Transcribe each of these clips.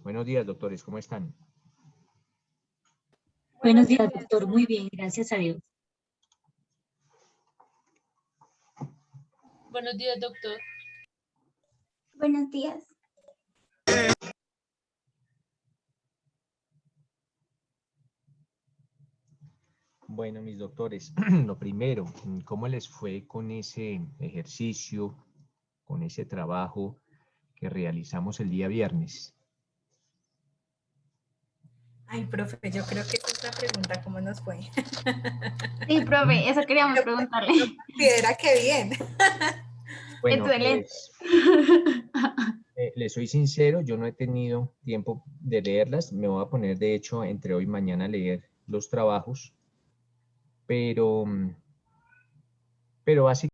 Buenos días, doctores, ¿cómo están? Buenos días, doctor. Muy bien, gracias a Dios. Buenos días, doctor. Buenos días. Bueno, mis doctores, lo primero, ¿cómo les fue con ese ejercicio, con ese trabajo que realizamos el día viernes? Ay, profe, yo creo que esa es la pregunta, ¿cómo nos fue? Sí, profe, eso queríamos preguntarle. Considera que bien. Bueno, Excelente. les soy sincero, yo no he tenido tiempo de leerlas. Me voy a poner, de hecho, entre hoy y mañana a leer los trabajos, pero básicamente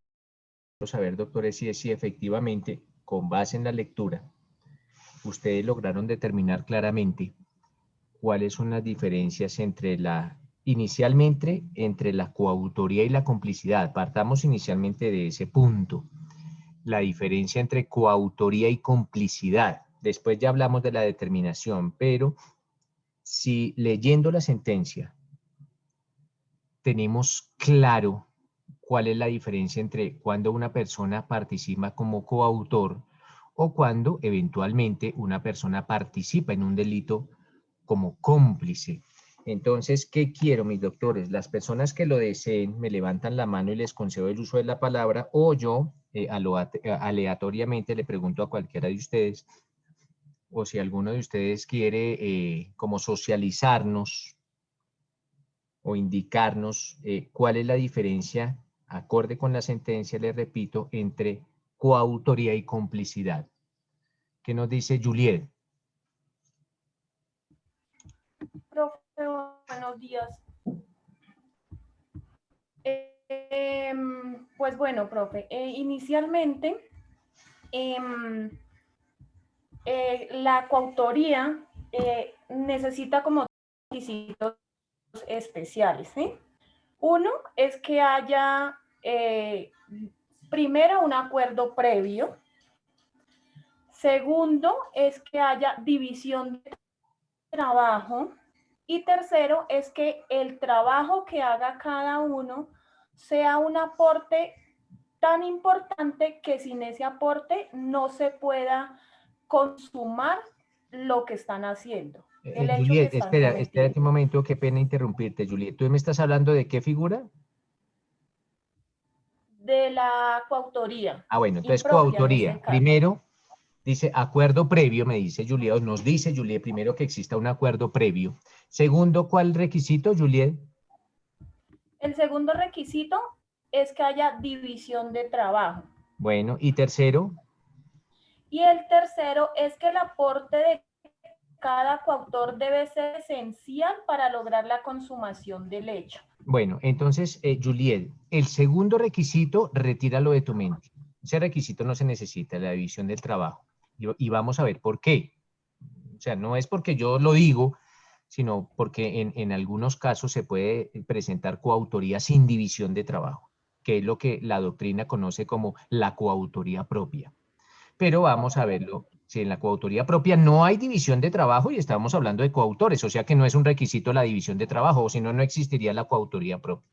quiero saber, doctores, si efectivamente, con base en la lectura, ustedes lograron determinar claramente cuáles son las diferencias inicialmente entre la coautoría y la complicidad. Partamos inicialmente de ese punto. La diferencia entre coautoría y complicidad. Después ya hablamos de la determinación, pero si leyendo la sentencia tenemos claro cuál es la diferencia entre cuando una persona participa como coautor o cuando eventualmente una persona participa en un delito como cómplice. Entonces, ¿qué quiero, mis doctores? Las personas que lo deseen me levantan la mano y les concedo el uso de la palabra, o yo aleatoriamente le pregunto a cualquiera de ustedes, o si alguno de ustedes quiere como socializarnos o indicarnos cuál es la diferencia, acorde con la sentencia, les repito, entre coautoría y complicidad. ¿Qué nos dice Juliet? Profe, buenos días. Pues bueno, profe, inicialmente la coautoría necesita como requisitos especiales, ¿sí? Uno es que haya primero un acuerdo previo. Segundo es que haya división de trabajo. Y tercero es que el trabajo que haga cada uno sea un aporte tan importante que sin ese aporte no se pueda consumar lo que están haciendo. El hecho Juliet, que están espérate un momento, qué pena interrumpirte, Juliet. ¿Tú me estás hablando de qué figura? De la coautoría. Ah, bueno, entonces impropia coautoría. En este Primero, dice acuerdo previo, me dice Juliet, o nos dice Juliet, primero que exista un acuerdo previo. Segundo, ¿cuál requisito, Juliet? El segundo requisito es que haya división de trabajo. Bueno, y tercero. Y el tercero es que el aporte de cada coautor debe ser esencial para lograr la consumación del hecho. Bueno, entonces, Juliet, el segundo requisito, retíralo de tu mente. Ese requisito no se necesita, la división del trabajo. Y vamos a ver por qué. O sea, no es porque yo lo digo, sino porque en algunos casos se puede presentar coautoría sin división de trabajo, que es lo que la doctrina conoce como la coautoría propia. Pero vamos a verlo. Si en la coautoría propia no hay división de trabajo y estamos hablando de coautores, o sea que no es un requisito la división de trabajo, o si no, no existiría la coautoría propia.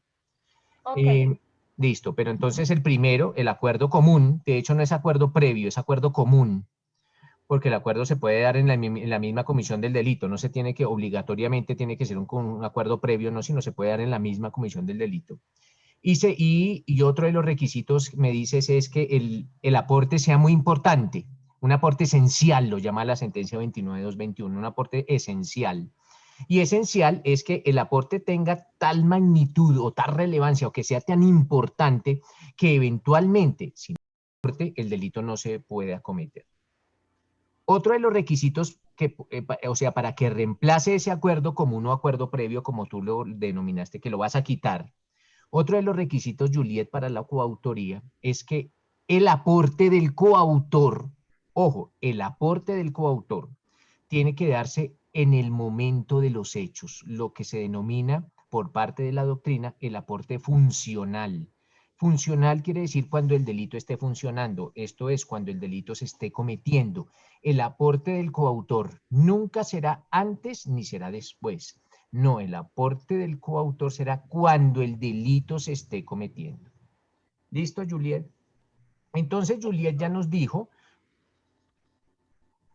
Okay. Listo, pero entonces el primero, el acuerdo común, de hecho no es acuerdo previo, es acuerdo común, porque el acuerdo se puede dar en la misma comisión del delito, no se tiene que, obligatoriamente tiene que ser un acuerdo previo, no, sino se puede dar en la misma comisión del delito. Y otro de los requisitos, me dices, es que el aporte sea muy importante, un aporte esencial, lo llama la sentencia 29221, un aporte esencial. Y esencial es que el aporte tenga tal magnitud o tal relevancia o que sea tan importante que eventualmente, sin aporte, el delito no se puede acometer. Otro de los requisitos que, o sea, para que reemplace ese acuerdo común o acuerdo previo, como tú lo denominaste, que lo vas a quitar, otro de los requisitos, Juliet, para la coautoría es que el aporte del coautor, ojo, el aporte del coautor tiene que darse en el momento de los hechos, lo que se denomina por parte de la doctrina el aporte funcional. Funcional quiere decir cuando el delito esté funcionando, esto es cuando el delito se esté cometiendo. El aporte del coautor nunca será antes ni será después. No, el aporte del coautor será cuando el delito se esté cometiendo. ¿Listo, Juliet? Entonces, Juliet ya nos dijo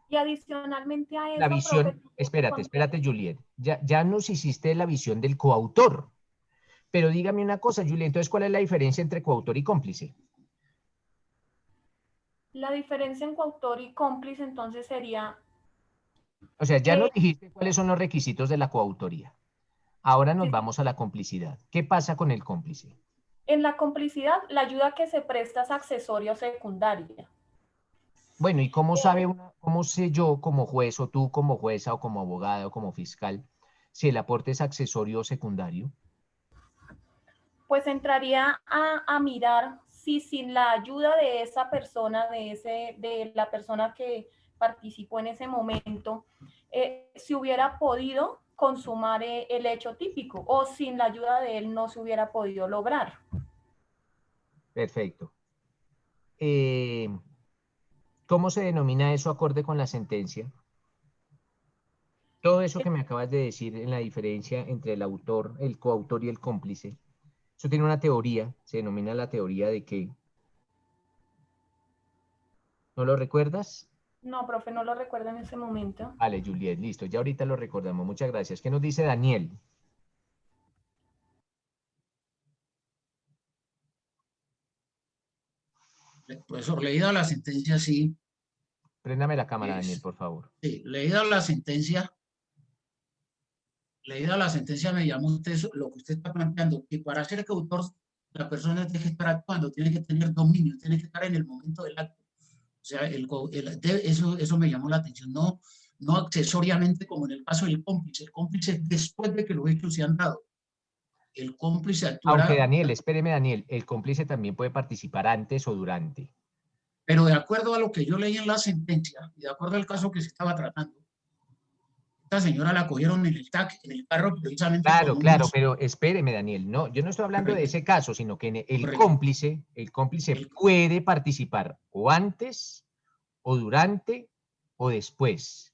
Y adicionalmente a la eso, profe, visión, espérate, Juliet, ya nos hiciste la visión del coautor. Pero dígame una cosa, Juliet, entonces, ¿cuál es la diferencia entre coautor y cómplice? la diferencia en coautor y cómplice entonces sería O sea, ya nos que dijiste cuáles son los requisitos de la coautoría. Ahora nos sí, vamos a la complicidad. ¿Qué pasa con el cómplice? en la complicidad la ayuda que se presta es accesoria o secundaria. Bueno, ¿y cómo sabe cómo sé yo como juez o tú como jueza o como abogada o como fiscal si el aporte es accesorio o secundario? Pues entraría a mirar si sin la ayuda de esa persona, de la persona que participó en ese momento, se hubiera podido consumar el hecho típico o sin la ayuda de él no se hubiera podido lograr. Perfecto. ¿Cómo se denomina eso acorde con la sentencia? Todo eso que me acabas de decir en la diferencia entre el autor, el coautor y el cómplice, eso tiene una teoría, se denomina la teoría de qué. ¿No lo recuerdas? No, profe, no lo recuerdo en ese momento. Vale, Juliet, listo, ya ahorita lo recordamos. Muchas gracias. ¿Qué nos dice Daniel? Profesor, leída la sentencia, sí, Préndame la cámara, Daniel, por favor. sí, leída la sentencia me llamó usted lo que usted está planteando, que para ser coautor la persona tiene que estar actuando, tiene que tener dominio, tiene que estar en el momento del acto. O sea, eso me llamó la atención, no accesoriamente como en el caso del cómplice. El cómplice es después de que los hechos se han dado. El cómplice Aunque actuará, Daniel, espéreme, Daniel, el cómplice también puede participar antes o durante. pero de acuerdo a lo que yo leí en la sentencia y de acuerdo al caso que se estaba tratando, esta señora la cogieron en el TAC, en el carro, precisamente con Claro, claro, unos... pero espéreme, Daniel, no, yo no estoy hablando de ese caso, sino que Correcto. el cómplice El- puede participar o antes, o durante, o después.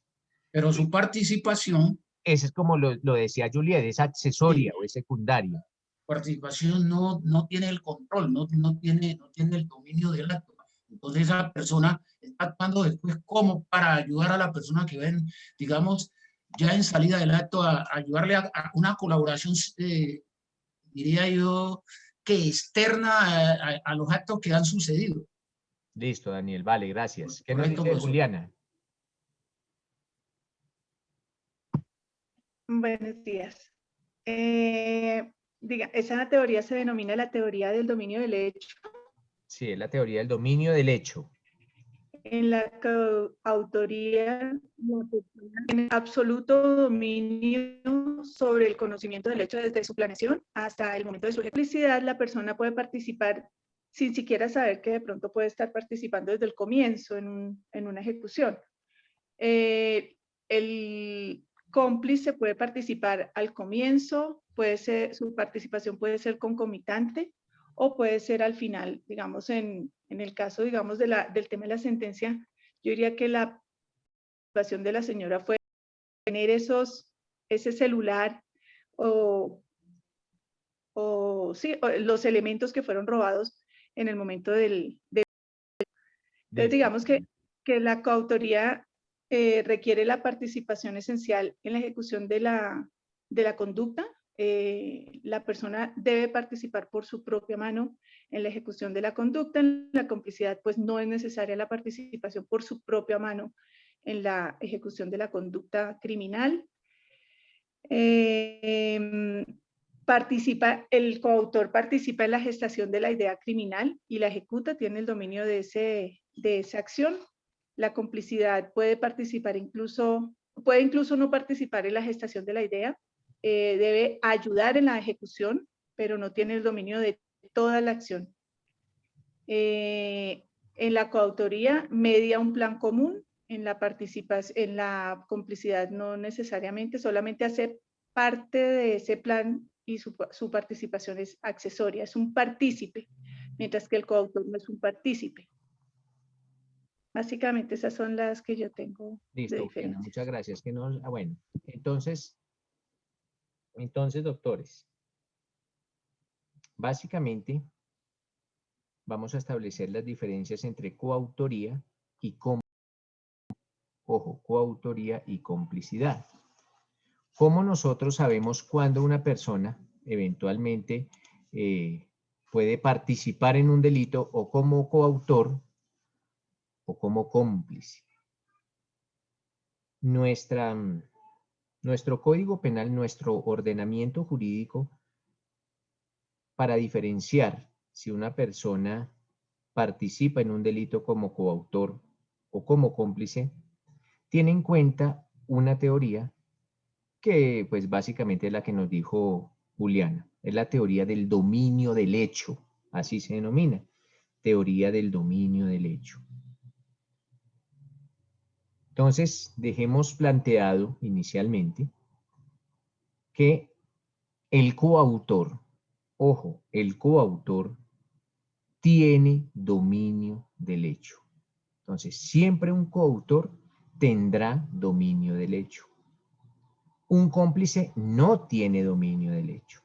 pero su participación, Ese es como lo decía Juliet, es accesoria sí, o es secundaria. participación no tiene el control, no tiene el dominio del acto. Entonces esa persona está actuando después como para ayudar a la persona que ven, digamos, ya en salida del acto, a ayudarle a una colaboración, diría yo, que externa a los actos que han sucedido. Listo, Daniel, vale, gracias. ¿Qué nos Correcto, dice profesor. Juliana? Buenos días. Esa teoría se denomina la teoría del dominio del hecho, Sí, es la teoría del dominio del hecho. en la coautoría la persona tiene absoluto dominio sobre el conocimiento del hecho desde su planeación hasta el momento de su ejecución. La persona puede participar sin siquiera saber que de pronto puede estar participando desde el comienzo en una ejecución. El cómplice puede participar al comienzo, su participación puede ser concomitante o puede ser al final. Digamos, en el caso, digamos, del tema de la sentencia, yo diría que la participación de la señora fue tener ese celular o los elementos que fueron robados en el momento del entonces, Listo. digamos que la coautoría requiere la participación esencial en la ejecución de la conducta. La persona debe participar por su propia mano en la ejecución de la conducta. En la complicidad, pues no es necesaria la participación por su propia mano en la ejecución de la conducta criminal. El coautor participa en la gestación de la idea criminal y la ejecuta, tiene el dominio de esa acción. La complicidad puede incluso no participar en la gestación de la idea, debe ayudar en la ejecución, pero no tiene el dominio de toda la acción. En la coautoría media un plan común, en la complicidad no necesariamente, solamente hace parte de ese plan y su participación es accesoria, es un partícipe, mientras que el coautor no es un partícipe. Básicamente esas son las que yo tengo de Listo, Juliana, diferencias. muchas gracias. Bueno, entonces, doctores, básicamente vamos a establecer las diferencias entre coautoría y coautoría y complicidad. ¿Cómo nosotros sabemos cuándo una persona eventualmente puede participar en un delito o como coautor o como cómplice? Nuestro Código Penal, nuestro ordenamiento jurídico, para diferenciar si una persona participa en un delito como coautor o como cómplice, tiene en cuenta una teoría que pues básicamente es la que nos dijo Juliana, es la teoría del dominio del hecho, así se denomina, teoría del dominio del hecho. Entonces, dejemos planteado inicialmente que el coautor, ojo, el coautor tiene dominio del hecho. Entonces, siempre un coautor tendrá dominio del hecho. Un cómplice no tiene dominio del hecho.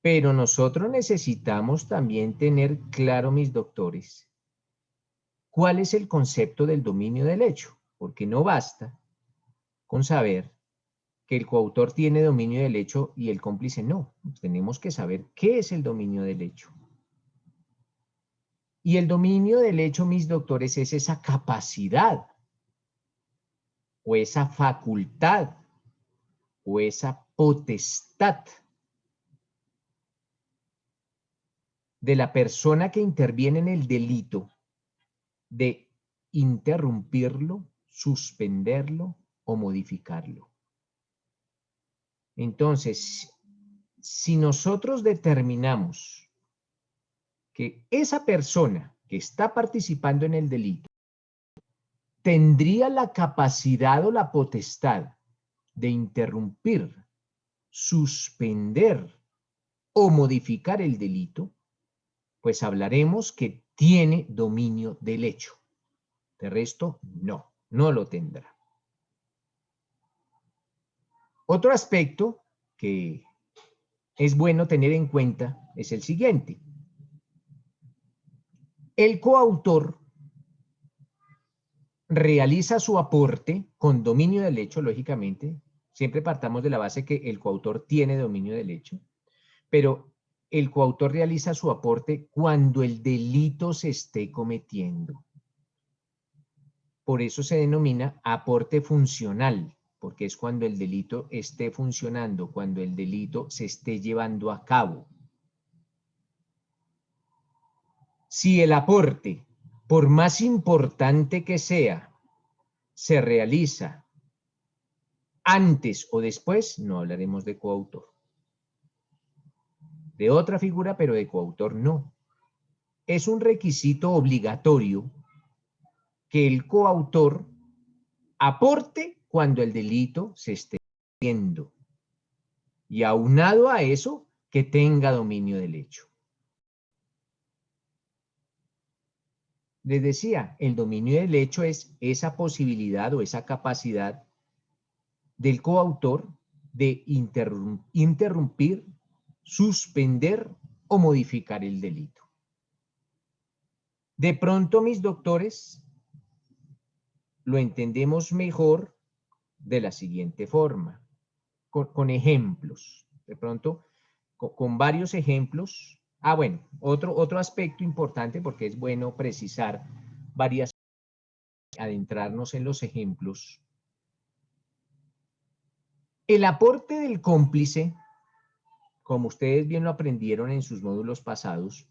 Pero nosotros necesitamos también tener claro, mis doctores, cuál es el concepto del dominio del hecho, porque no basta con saber que el coautor tiene dominio del hecho y el cómplice no. Tenemos que saber qué es el dominio del hecho. Y el dominio del hecho, mis doctores, es esa capacidad o esa facultad o esa potestad de la persona que interviene en el delito de interrumpirlo, suspenderlo o modificarlo. Entonces, si nosotros determinamos que esa persona que está participando en el delito tendría la capacidad o la potestad de interrumpir, suspender o modificar el delito, pues hablaremos que tiene dominio del hecho. De resto, no lo tendrá. Otro aspecto que es bueno tener en cuenta es el siguiente. El coautor realiza su aporte con dominio del hecho, lógicamente. Siempre partamos de la base que el coautor tiene dominio del hecho, pero el coautor realiza su aporte cuando el delito se esté cometiendo. Por eso se denomina aporte funcional, porque es cuando el delito esté funcionando, cuando el delito se esté llevando a cabo. Si el aporte, por más importante que sea, se realiza antes o después, no hablaremos de coautor. De otra figura, pero de coautor no. Es un requisito obligatorio que el coautor aporte cuando el delito se esté haciendo. Y aunado a eso, que tenga dominio del hecho. Les decía, el dominio del hecho es esa posibilidad o esa capacidad del coautor de interrumpir, suspender o modificar el delito. De pronto, mis doctores, lo entendemos mejor de la siguiente forma, con ejemplos. De pronto, con varios ejemplos. Bueno, otro aspecto importante, porque es bueno precisar varias, adentrarnos en los ejemplos. El aporte del cómplice, como ustedes bien lo aprendieron en sus módulos pasados,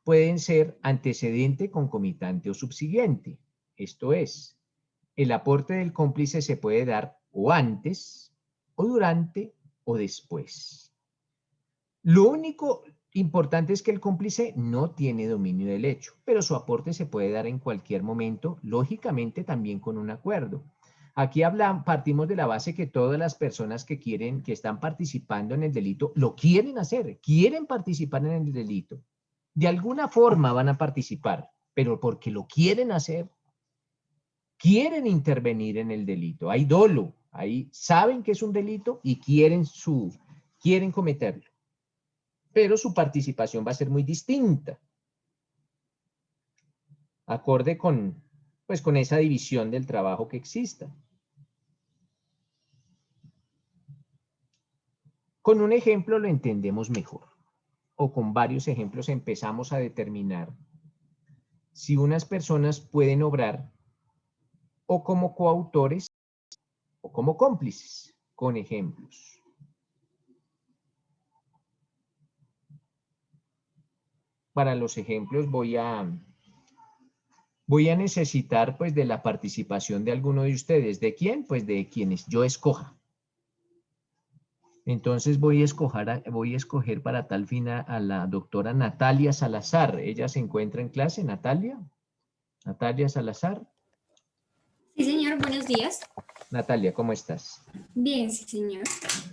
pueden ser antecedente, concomitante o subsiguiente. Esto es, el aporte del cómplice se puede dar o antes, o durante, o después. Lo único importante es que el cómplice no tiene dominio del hecho, pero su aporte se puede dar en cualquier momento, lógicamente también con un acuerdo. Aquí partimos de la base que todas las personas que están participando en el delito, lo quieren hacer, quieren participar en el delito. De alguna forma van a participar, pero porque lo quieren hacer, quieren intervenir en el delito. Hay dolo, ahí saben que es un delito y quieren cometerlo. Pero su participación va a ser muy distinta. Acorde con esa división del trabajo que exista. Con un ejemplo lo entendemos mejor, o con varios ejemplos empezamos a determinar si unas personas pueden obrar o como coautores o como cómplices, con ejemplos. Para los ejemplos voy a necesitar pues de la participación de alguno de ustedes. ¿De quién? Pues de quienes yo escoja. Entonces voy a escoger para tal fin a la doctora Natalia Salazar. ¿Ella se encuentra en clase, Natalia? Natalia Salazar. Sí, señor, buenos días. Natalia, ¿cómo estás? Bien, sí, señor.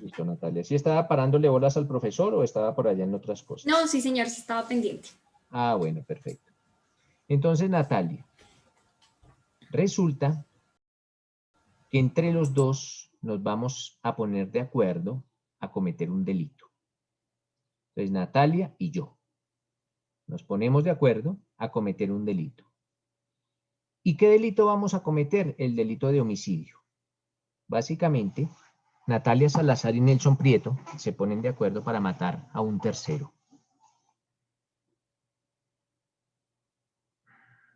Listo, Natalia. ¿Sí estaba parándole bolas al profesor o estaba por allá en otras cosas? No, sí, señor, sí estaba pendiente. Ah, bueno, perfecto. Entonces, Natalia, resulta que entre los dos nos vamos a poner de acuerdo a cometer un delito. Entonces, Natalia y yo nos ponemos de acuerdo a cometer un delito. ¿Y qué delito vamos a cometer? El delito de homicidio. Básicamente, Natalia Salazar y Nelson Prieto se ponen de acuerdo para matar a un tercero.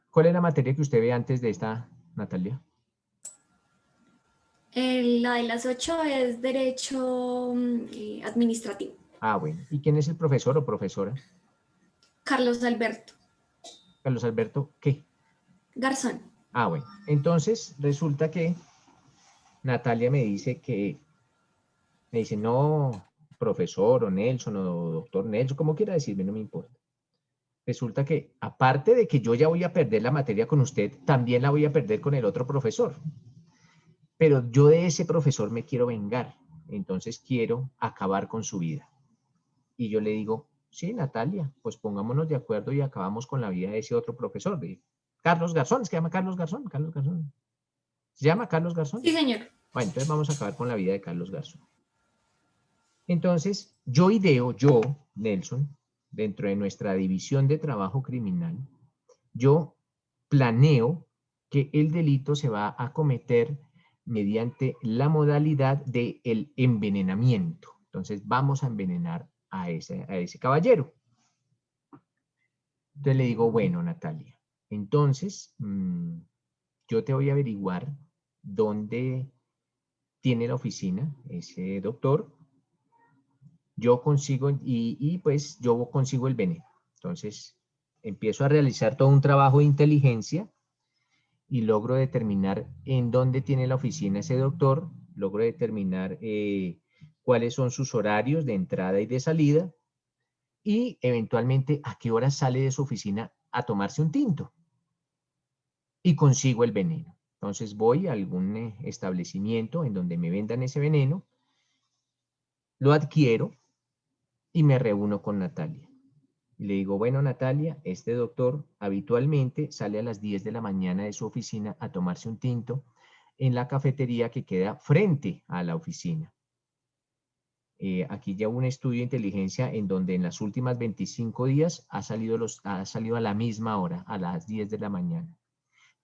¿Cuál es la materia que usted ve antes de esta, Natalia? La de las 8 es Derecho Administrativo. Ah, bueno. ¿Y quién es el profesor o profesora? Carlos Alberto. Carlos Alberto, ¿qué? Garzón. Ah, bueno. Entonces, resulta que Natalia me dice, no, profesor o Nelson o doctor Nelson, como quiera decirme, no me importa. Resulta que, aparte de que yo ya voy a perder la materia con usted, también la voy a perder con el otro profesor. Pero yo de ese profesor me quiero vengar. Entonces quiero acabar con su vida. Y yo le digo, sí, Natalia, pues pongámonos de acuerdo y acabamos con la vida de ese otro profesor. De Carlos Garzón, ¿es que se llama Carlos Garzón? Carlos Garzón. ¿Se llama Carlos Garzón? Sí, señor. Bueno, entonces vamos a acabar con la vida de Carlos Garzón. Entonces, yo, Nelson, dentro de nuestra división de trabajo criminal, yo planeo que el delito se va a cometer mediante la modalidad del envenenamiento. Entonces, vamos a envenenar a ese caballero. Entonces le digo, bueno, Natalia, entonces yo te voy a averiguar dónde tiene la oficina ese doctor. Yo consigo, pues yo consigo el veneno. Entonces empiezo a realizar todo un trabajo de inteligencia y logro determinar en dónde tiene la oficina ese doctor, logro determinar cuáles son sus horarios de entrada y de salida y eventualmente a qué hora sale de su oficina a tomarse un tinto. Y consigo el veneno. Entonces voy a algún establecimiento en donde me vendan ese veneno, lo adquiero y me reúno con Natalia. Y le digo, bueno, Natalia, este doctor habitualmente sale a las 10 de la mañana de su oficina a tomarse un tinto en la cafetería que queda frente a la oficina. Aquí ya hubo un estudio de inteligencia en donde en las últimas 25 días ha salido a la misma hora, a las 10 de la mañana.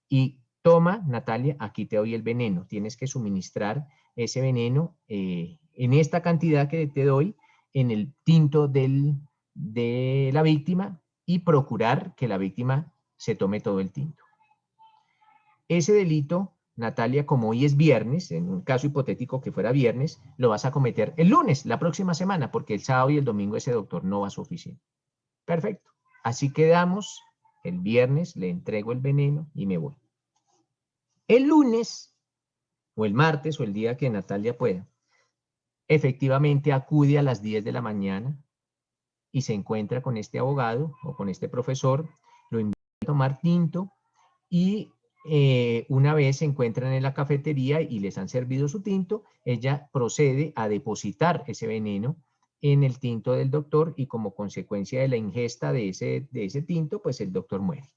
Y toma, Natalia, aquí te doy el veneno. Tienes que suministrar ese veneno en esta cantidad que te doy en el tinto de la víctima y procurar que la víctima se tome todo el tinto. Ese delito, Natalia, como hoy es viernes, en un caso hipotético que fuera viernes, lo vas a cometer el lunes, la próxima semana, porque el sábado y el domingo ese doctor no va a su oficina. Perfecto. Así quedamos. El viernes le entrego el veneno y me voy. El lunes, o el martes, o el día que Natalia pueda, efectivamente acude a las 10 de la mañana y se encuentra con este abogado o con este profesor, lo invita a tomar tinto y una vez se encuentran en la cafetería y les han servido su tinto, ella procede a depositar ese veneno en el tinto del doctor y como consecuencia de la ingesta de ese tinto, pues el doctor muere.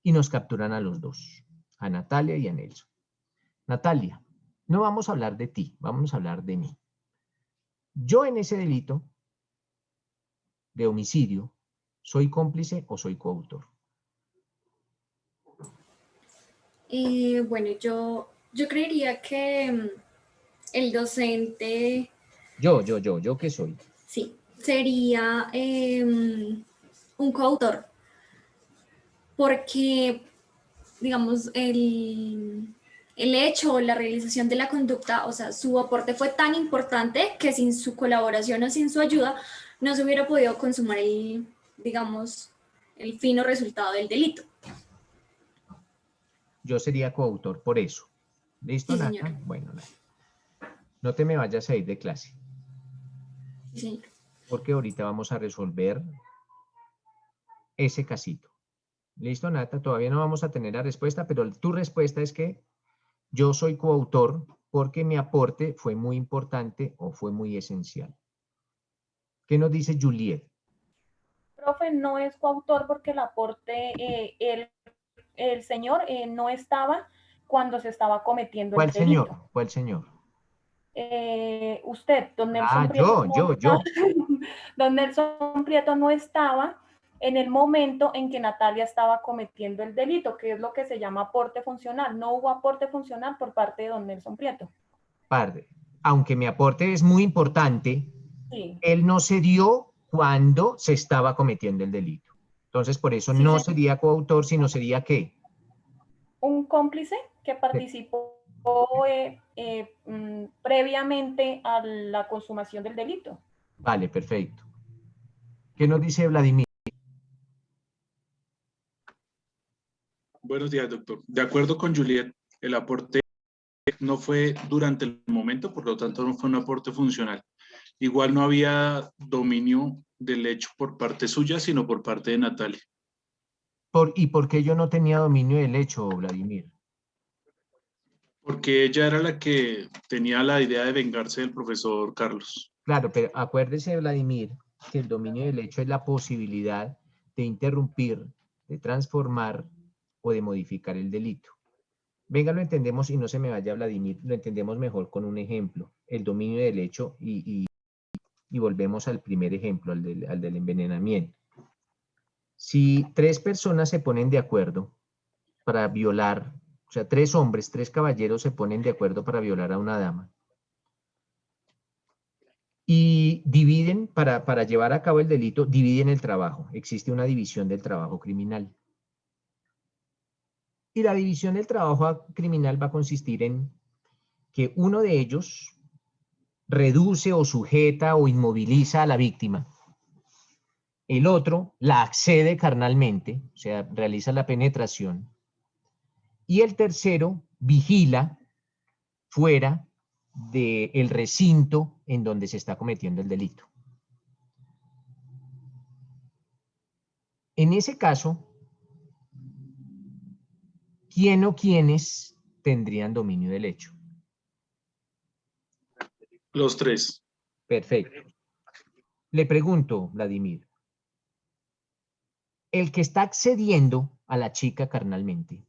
Y nos capturan a los dos, a Natalia y a Nelson. Natalia, no vamos a hablar de ti, vamos a hablar de mí. Yo en ese delito de homicidio, ¿soy cómplice o soy coautor? Bueno, yo creería que el docente, ¿Yo qué soy? sí, sería un coautor, porque, digamos, el hecho o la realización de la conducta, o sea, su aporte fue tan importante que sin su colaboración o sin su ayuda no se hubiera podido consumar digamos, el fino resultado del delito. Yo sería coautor por eso. ¿Listo, Sí, Nata? señor. Bueno, Nata. No te me vayas a ir de clase, Sí, señor. porque ahorita vamos a resolver ese casito. ¿Listo, Nata? Todavía no vamos a tener la respuesta, pero tu respuesta es que yo soy coautor porque mi aporte fue muy importante o fue muy esencial. ¿Qué nos dice Juliet? Profe, no es coautor porque el aporte, el señor no estaba cuando se estaba cometiendo el ¿Cuál delito. señor? ¿Cuál señor? Usted, don Nelson Ah, Prieto, yo. don Nelson Prieto no estaba en el momento en que Natalia estaba cometiendo el delito, que es lo que se llama aporte funcional. No hubo aporte funcional por parte de don Nelson Prieto. Padre, aunque mi aporte es muy importante, Sí. él no se dio cuando se estaba cometiendo el delito. Entonces, por eso Sí, no señor. sería coautor, sino sería ¿qué? Un cómplice que participó previamente a la consumación del delito. Vale, perfecto. ¿Qué nos dice Vladimir? Buenos días, doctor. De acuerdo con Juliet, el aporte no fue durante el momento, por lo tanto no fue un aporte funcional. Igual no había dominio del hecho por parte suya, sino por parte de Natalia. ¿Y por qué yo no tenía dominio del hecho, Vladimir? Porque ella era la que tenía la idea de vengarse del profesor Carlos. Claro, pero acuérdese, Vladimir, que el dominio del hecho es la posibilidad de interrumpir, de transformar o de modificar el delito. Venga, lo entendemos y no se me vaya, Vladimir, lo entendemos mejor con un ejemplo, el dominio del hecho y volvemos al primer ejemplo, al del envenenamiento. Si 3 personas se ponen de acuerdo para violar, o sea, 3 hombres, 3 caballeros se ponen de acuerdo para violar a una dama y dividen, para llevar a cabo el delito, dividen el trabajo. Existe una división del trabajo criminal. Y la división del trabajo criminal va a consistir en que uno de ellos reduce o sujeta o inmoviliza a la víctima. El otro la accede carnalmente, o sea, realiza la penetración. Y el tercero vigila fuera del recinto en donde se está cometiendo el delito. En ese caso, ¿quién o quiénes tendrían dominio del hecho? Los 3. Perfecto. Le pregunto, Vladimir, el que está accediendo a la chica carnalmente,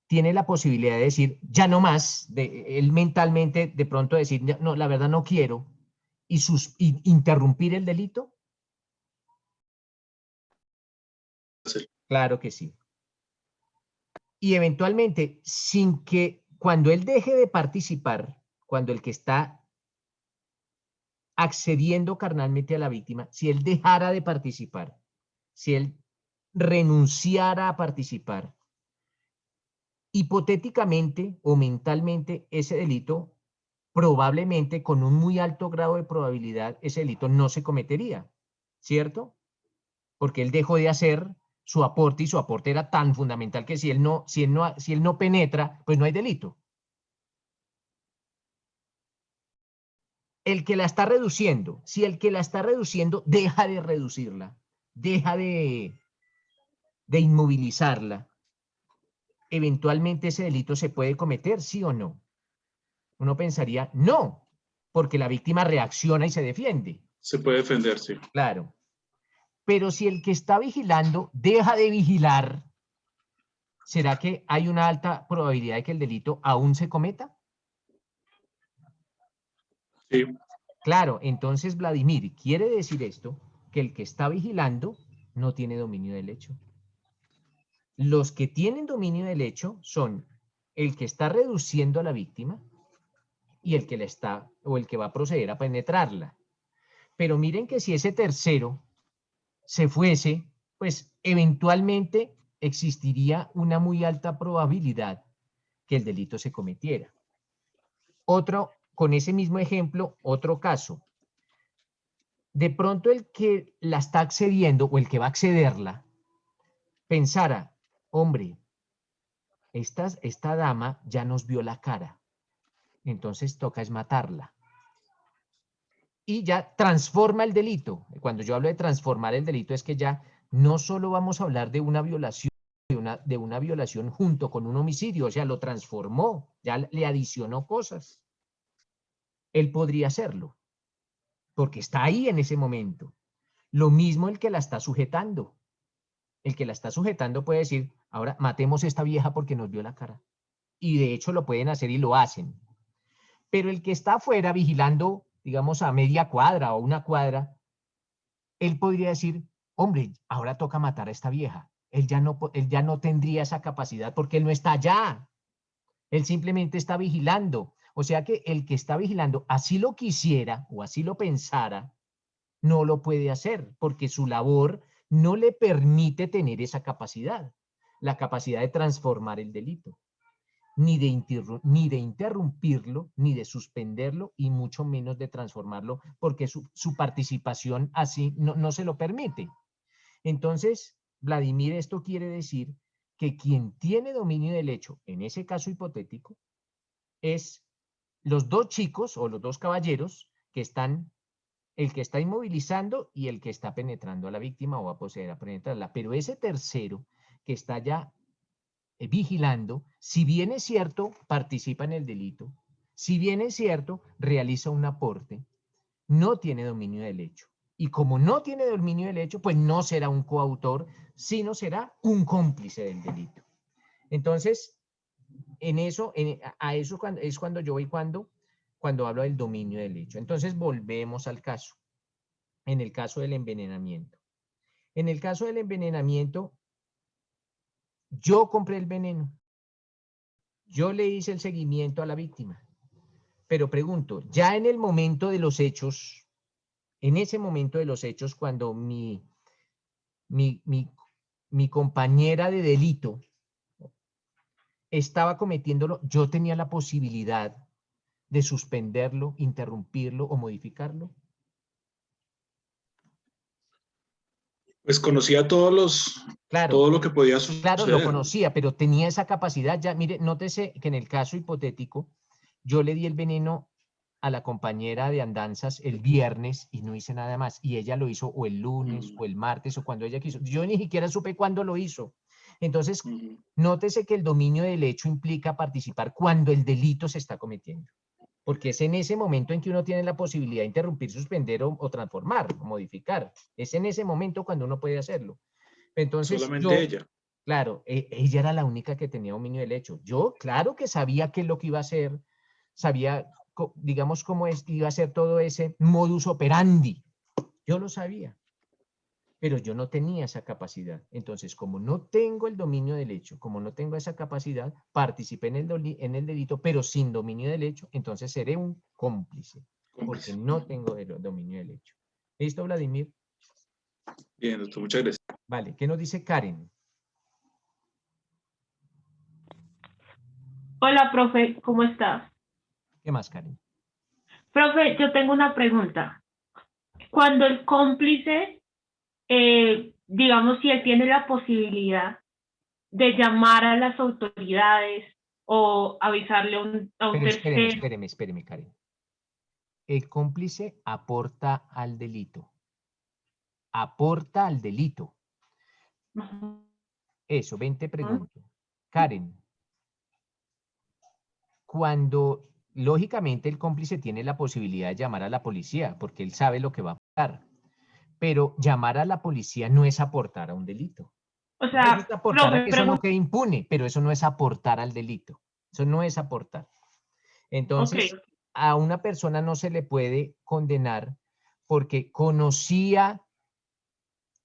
tiene la posibilidad de decir, ya no más, él mentalmente de pronto decir, no, la verdad no quiero, y interrumpir el delito? Sí. Claro que sí. Y eventualmente, sin que, cuando él deje de participar, cuando el que está accediendo carnalmente a la víctima, si él dejara de participar, si él renunciara a participar, hipotéticamente o mentalmente ese delito, probablemente con un muy alto grado de probabilidad, ese delito no se cometería, ¿cierto? Porque él dejó de hacer su aporte y su aporte era tan fundamental que si él no penetra, pues no hay delito. El que la está reduciendo, si el que la está reduciendo deja de reducirla, deja de inmovilizarla, eventualmente ese delito se puede cometer, ¿sí o no? Uno pensaría, no, porque la víctima reacciona y se defiende. Se puede defender, sí. Claro. Pero si el que está vigilando deja de vigilar, ¿será que hay una alta probabilidad de que el delito aún se cometa? Sí. Claro, entonces, Vladimir, quiere decir esto, que el que está vigilando no tiene dominio del hecho. Los que tienen dominio del hecho son el que está reduciendo a la víctima y el que el que va a proceder a penetrarla. Pero miren que si ese tercero se fuese, pues eventualmente existiría una muy alta probabilidad que el delito se cometiera. Con ese mismo ejemplo, otro caso. De pronto el que la está accediendo o el que va a accederla, pensara, hombre, esta dama ya nos vio la cara, entonces toca es matarla. Y ya transforma el delito. Cuando yo hablo de transformar el delito es que ya no solo vamos a hablar de una violación, de una violación junto con un homicidio, o sea, lo transformó, ya le adicionó cosas. Él podría hacerlo, porque está ahí en ese momento. Lo mismo el que la está sujetando. El que la está sujetando puede decir, ahora matemos a esta vieja porque nos vio la cara. Y de hecho lo pueden hacer y lo hacen. Pero el que está afuera vigilando, digamos, a media cuadra o una cuadra, él podría decir, hombre, ahora toca matar a esta vieja. Él ya no tendría esa capacidad porque él no está allá. Él simplemente está vigilando. O sea que el que está vigilando, así lo quisiera o así lo pensara, no lo puede hacer porque su labor no le permite tener esa capacidad, la capacidad de transformar el delito, ni de interrumpirlo, ni de suspenderlo, y mucho menos de transformarlo, porque su participación así no se lo permite. Entonces, Vladimir, esto quiere decir que quien tiene dominio del hecho, en ese caso hipotético, es los dos chicos o los dos caballeros que están, el que está inmovilizando y el que está penetrando a la víctima o va a proceder a penetrarla. Pero ese tercero que está ya vigilando, si bien es cierto, participa en el delito, si bien es cierto, realiza un aporte, no tiene dominio del hecho. Y como no tiene dominio del hecho, pues no será un coautor, sino será un cómplice del delito. Entonces, en eso, es cuando yo voy cuando hablo del dominio del hecho. Entonces, volvemos al caso. En el caso del envenenamiento. En el caso del envenenamiento, yo compré el veneno. Yo le hice el seguimiento a la víctima. Pero pregunto, ya en el momento de los hechos, en ese momento de los hechos, cuando mi compañera de delito estaba cometiéndolo, yo tenía la posibilidad de suspenderlo, interrumpirlo o modificarlo. Pues conocía todo lo que podía suceder. Claro, lo conocía, pero tenía esa capacidad ya. Mire, nótese que en el caso hipotético, yo le di el veneno a la compañera de andanzas el viernes y no hice nada más. Y ella lo hizo o el lunes o el martes o cuando ella quiso. Yo ni siquiera supe cuándo lo hizo. Entonces, nótese que el dominio del hecho implica participar cuando el delito se está cometiendo. Porque es en ese momento en que uno tiene la posibilidad de interrumpir, suspender o transformar o modificar. Es en ese momento cuando uno puede hacerlo. Entonces, solamente ella. Claro, ella era la única que tenía dominio del hecho. Yo, claro que sabía qué es lo que iba a hacer, sabía, digamos, cómo iba a ser todo ese modus operandi. Yo lo sabía, pero yo no tenía esa capacidad. Entonces, como no tengo el dominio del hecho, como no tengo esa capacidad, participé en el delito, pero sin dominio del hecho, entonces seré un cómplice, porque no tengo el dominio del hecho. ¿Listo, Vladimir? Bien, doctor, muchas gracias. Vale, ¿qué nos dice Karen? Hola, profe, ¿cómo estás? ¿Qué más, Karen? Profe, yo tengo una pregunta. Cuando el cómplice, digamos, si él tiene la posibilidad de llamar a las autoridades o avisarle a un tercero. Espéreme, Karen. El cómplice aporta al delito. Aporta al delito. Eso, ven, te pregunto. Karen, cuando lógicamente el cómplice tiene la posibilidad de llamar a la policía, porque él sabe lo que va a pasar. Pero llamar a la policía no es aportar a un delito. O Eso es sea, aportar a profe, que eso no quede impune, pero eso no es aportar al delito. Eso no es aportar. Entonces, ok. a una persona no se le puede condenar porque conocía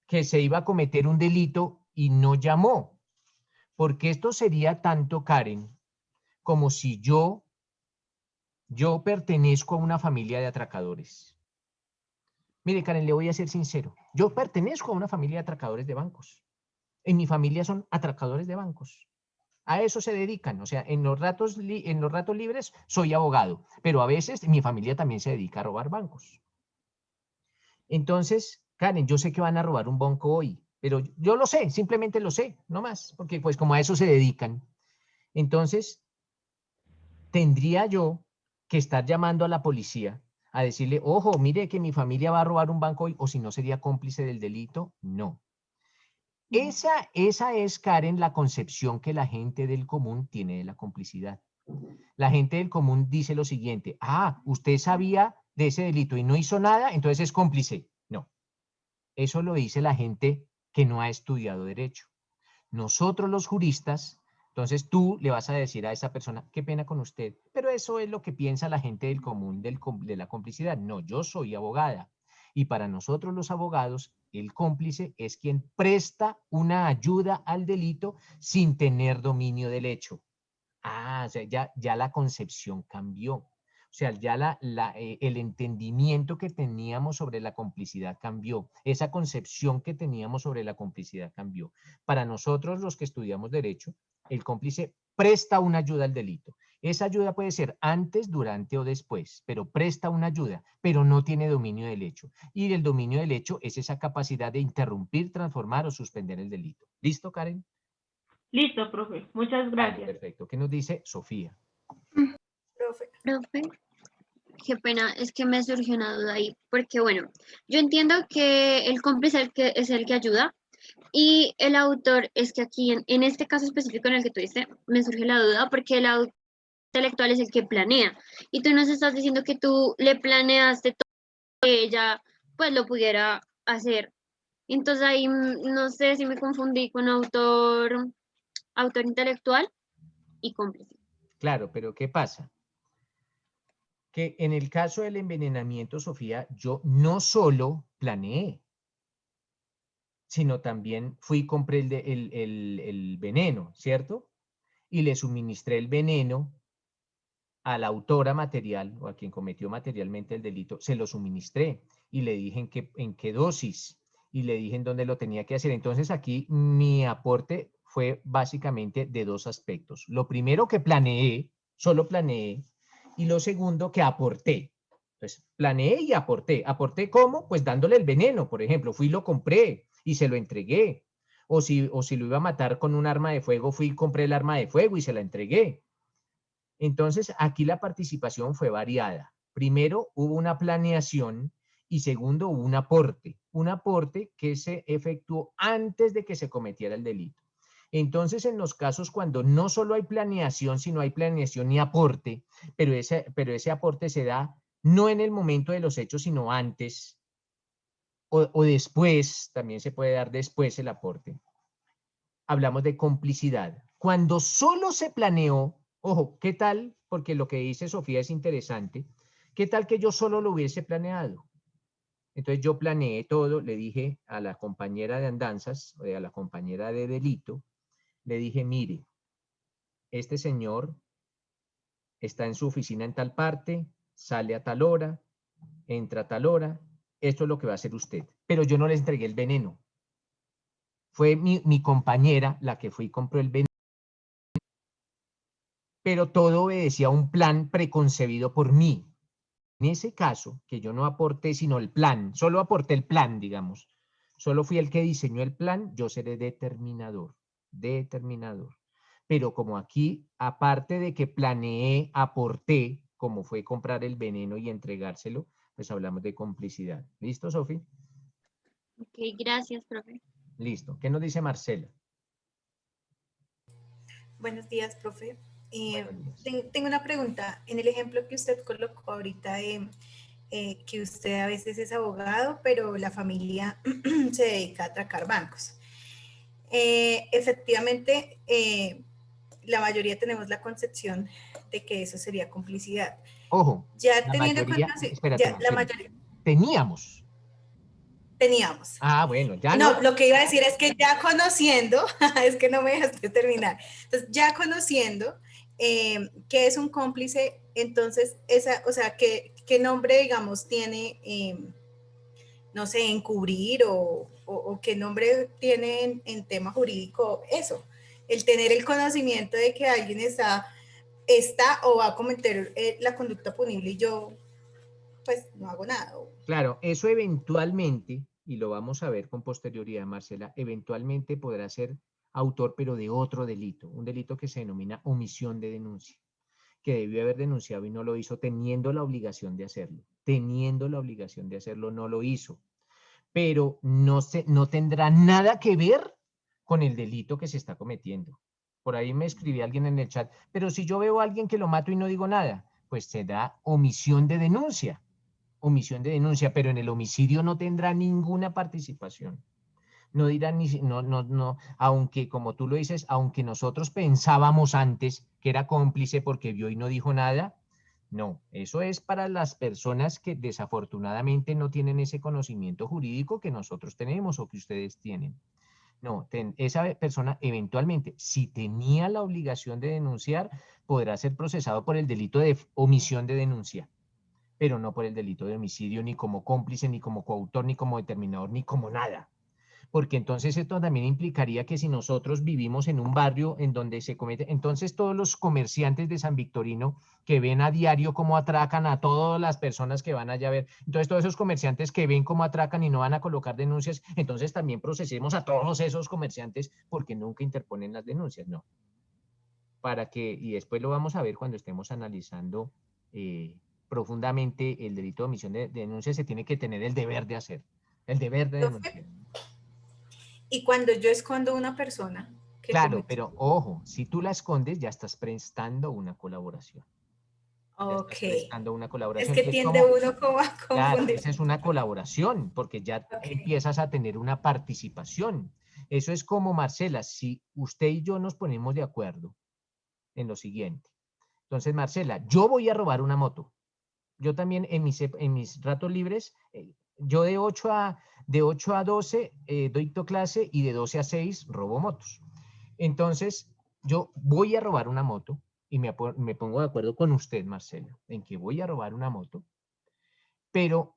que se iba a cometer un delito y no llamó. Porque esto sería tanto, Karen, como si yo pertenezco a una familia de atracadores. Mire, Karen, le voy a ser sincero. Yo pertenezco a una familia de atracadores de bancos. En mi familia son atracadores de bancos. A eso se dedican. O sea, en los ratos libres soy abogado, pero a veces mi familia también se dedica a robar bancos. Entonces, Karen, yo sé que van a robar un banco hoy, pero yo lo sé, simplemente lo sé, no más, porque pues como a eso se dedican. Entonces, tendría yo que estar llamando a la policía a decirle, ojo, mire que mi familia va a robar un banco hoy, o si no sería cómplice del delito. No. Esa es, Karen, la concepción que la gente del común tiene de la complicidad. La gente del común dice lo siguiente, usted sabía de ese delito y no hizo nada, entonces es cómplice. No, eso lo dice la gente que no ha estudiado derecho. Nosotros los juristas, entonces tú le vas a decir a esa persona, qué pena con usted, pero eso es lo que piensa la gente del común de la complicidad. No, yo soy abogada y para nosotros los abogados, el cómplice es quien presta una ayuda al delito sin tener dominio del hecho. O sea, ya la concepción cambió. O sea, ya el entendimiento que teníamos sobre la complicidad cambió. Esa concepción que teníamos sobre la complicidad cambió. Para nosotros, los que estudiamos derecho, el cómplice presta una ayuda al delito. Esa ayuda puede ser antes, durante o después, pero presta una ayuda, pero no tiene dominio del hecho. Y el dominio del hecho es esa capacidad de interrumpir, transformar o suspender el delito. ¿Listo, Karen? Listo, profe. Muchas Vale, gracias. perfecto. ¿Qué nos dice Sofía? Profe, qué pena, es que me surgió una duda ahí, porque bueno, yo entiendo que el cómplice es el que ayuda y el autor es que aquí, en este caso específico en el que tú dices, me surge la duda porque el autor intelectual es el que planea y tú nos estás diciendo que tú le planeaste todo que ella pues lo pudiera hacer. Entonces ahí no sé si me confundí con autor intelectual y cómplice. Claro, pero ¿qué pasa? Que en el caso del envenenamiento, Sofía, yo no solo planeé, sino también fui y compré el veneno, ¿cierto? Y le suministré el veneno a la autora material o a quien cometió materialmente el delito, se lo suministré y le dije en qué dosis y le dije en dónde lo tenía que hacer. Entonces aquí mi aporte fue básicamente de dos aspectos. Lo primero que planeé, solo planeé, y lo segundo que aporté. Entonces, planeé y aporté. ¿Aporté cómo? Pues dándole el veneno, por ejemplo. Fui y lo compré y se lo entregué. O si lo iba a matar con un arma de fuego, fui y compré el arma de fuego y se la entregué. Entonces, aquí la participación fue variada. Primero, hubo una planeación y segundo, hubo un aporte que se efectuó antes de que se cometiera el delito. Entonces, en los casos cuando no solo hay planeación, sino hay planeación y aporte, pero ese aporte se da no en el momento de los hechos, sino antes o después, también se puede dar después el aporte. Hablamos de complicidad. Cuando solo se planeó, ojo, ¿qué tal? Porque lo que dice Sofía es interesante. ¿Qué tal que yo solo lo hubiese planeado? Entonces yo planeé todo, le dije a la compañera de andanzas, a la compañera de delito, le dije, mire, este señor está en su oficina en tal parte, sale a tal hora, entra a tal hora, esto es lo que va a hacer usted. Pero yo no le entregué el veneno. Fue mi compañera la que fue y compró el veneno. Pero todo obedecía a un plan preconcebido por mí. En ese caso, que yo no aporté sino el plan, solo aporté el plan, digamos, solo fui el que diseñó el plan, yo seré determinador. Pero como aquí, aparte de que planeé, aporté, como fue comprar el veneno y entregárselo, pues hablamos de complicidad. ¿Listo, Sofi? Ok, gracias, profe. Listo. ¿Qué nos dice Marcela? Buenos días, profe. Tengo una pregunta. En el ejemplo que usted colocó ahorita, que usted a veces es abogado, pero la familia se dedica a atracar bancos. Efectivamente, la mayoría tenemos la concepción de que eso sería complicidad. Ojo, Ya la teniendo mayoría, conocimiento, espérate, la Marcela, mayoría teníamos. Ah, bueno, ya No, no. lo que iba a decir es que ya conociendo, es que no me dejaste terminar. Entonces, ya conociendo qué es un cómplice, entonces, o sea, qué nombre, digamos, tiene, no sé, encubrir o qué nombre tiene en tema jurídico eso. El tener el conocimiento de que alguien está o va a cometer la conducta punible y yo, pues, no hago nada. Claro, eso eventualmente, y lo vamos a ver con posterioridad, Marcela, eventualmente podrá ser autor, pero de otro delito, un delito que se denomina omisión de denuncia, que debió haber denunciado y no lo hizo teniendo la obligación de hacerlo. Teniendo la obligación de hacerlo, no lo hizo. Pero no tendrá nada que ver con el delito que se está cometiendo. Por ahí me escribí alguien en el chat, pero si yo veo a alguien que lo mato y no digo nada, pues se da omisión de denuncia. Omisión de denuncia, pero en el homicidio no tendrá ninguna participación. No dirá no, aunque como tú lo dices, aunque nosotros pensábamos antes que era cómplice porque vio y no dijo nada, no, eso es para las personas que desafortunadamente no tienen ese conocimiento jurídico que nosotros tenemos o que ustedes tienen. No, esa persona eventualmente, si tenía la obligación de denunciar, podrá ser procesado por el delito de omisión de denuncia, pero no por el delito de homicidio, ni como cómplice, ni como coautor, ni como determinador, ni como nada. Porque entonces esto también implicaría que si nosotros vivimos en un barrio en donde se comete, entonces todos los comerciantes de San Victorino que ven a diario cómo atracan a todas las personas que van allá a ver, entonces todos esos comerciantes que ven cómo atracan y no van a colocar denuncias, entonces también procesemos a todos esos comerciantes porque nunca interponen las denuncias, no. Para que, y después lo vamos a ver cuando estemos analizando profundamente el delito de omisión de denuncia, se tiene que tener el deber de hacer, el deber de denunciar. Y cuando yo escondo a una persona que claro, cometió... pero ojo, si tú la escondes, ya estás prestando una colaboración. Ya Ok. estás prestando una Es colaboración. que tiende uno como a Claro, confundir. esa es una colaboración, porque ya empiezas a tener una participación. Eso es como, Marcela, si usted y yo nos ponemos de acuerdo en lo siguiente. Entonces, Marcela, yo voy a robar una moto. Yo también en mis ratos libres, yo de 8 a 12 dicto clase y de 12 a 6 robo motos. Entonces, yo voy a robar una moto y me pongo de acuerdo con usted, Marcela, en que voy a robar una moto, pero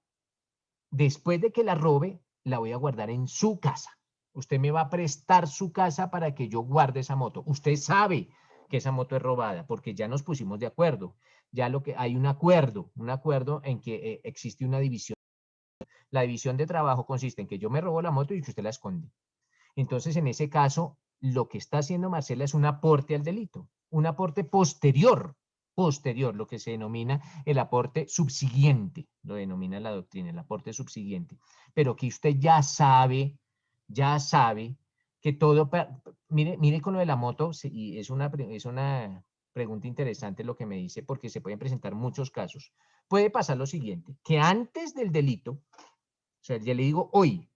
después de que la robe, la voy a guardar en su casa. Usted me va a prestar su casa para que yo guarde esa moto. Usted sabe que esa moto es robada porque ya nos pusimos de acuerdo. Ya hay un acuerdo en que existe una división. La división de trabajo consiste en que yo me robo la moto y que usted la esconde. Entonces, en ese caso, lo que está haciendo Marcela es un aporte al delito, un aporte posterior, lo que se denomina el aporte subsiguiente, lo denomina la doctrina, el aporte subsiguiente, pero que usted ya sabe que todo, mire con lo de la moto, y es una pregunta interesante lo que me dice, porque se pueden presentar muchos casos. Puede pasar lo siguiente, que antes del delito, o sea, yo le digo hoy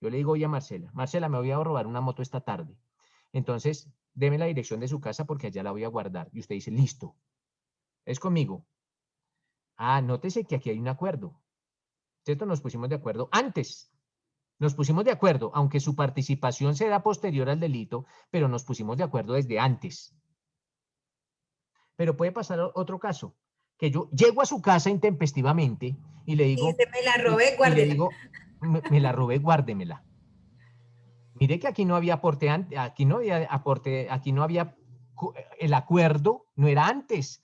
a Marcela, Marcela, me voy a robar una moto esta tarde. Entonces, deme la dirección de su casa porque allá la voy a guardar. Y usted dice, listo, es conmigo. Ah, nótese que aquí hay un acuerdo. ¿Cierto? Nos pusimos de acuerdo antes. Nos pusimos de acuerdo, aunque su participación se da posterior al delito, pero nos pusimos de acuerdo desde antes. Pero puede pasar otro caso, que yo llego a su casa intempestivamente y le digo, Y dice, me la robé, y le guárdela. digo, me la robé, guárdemela. Mire que aquí no había aporte, aquí no había aporte, aquí no había, el acuerdo no era antes.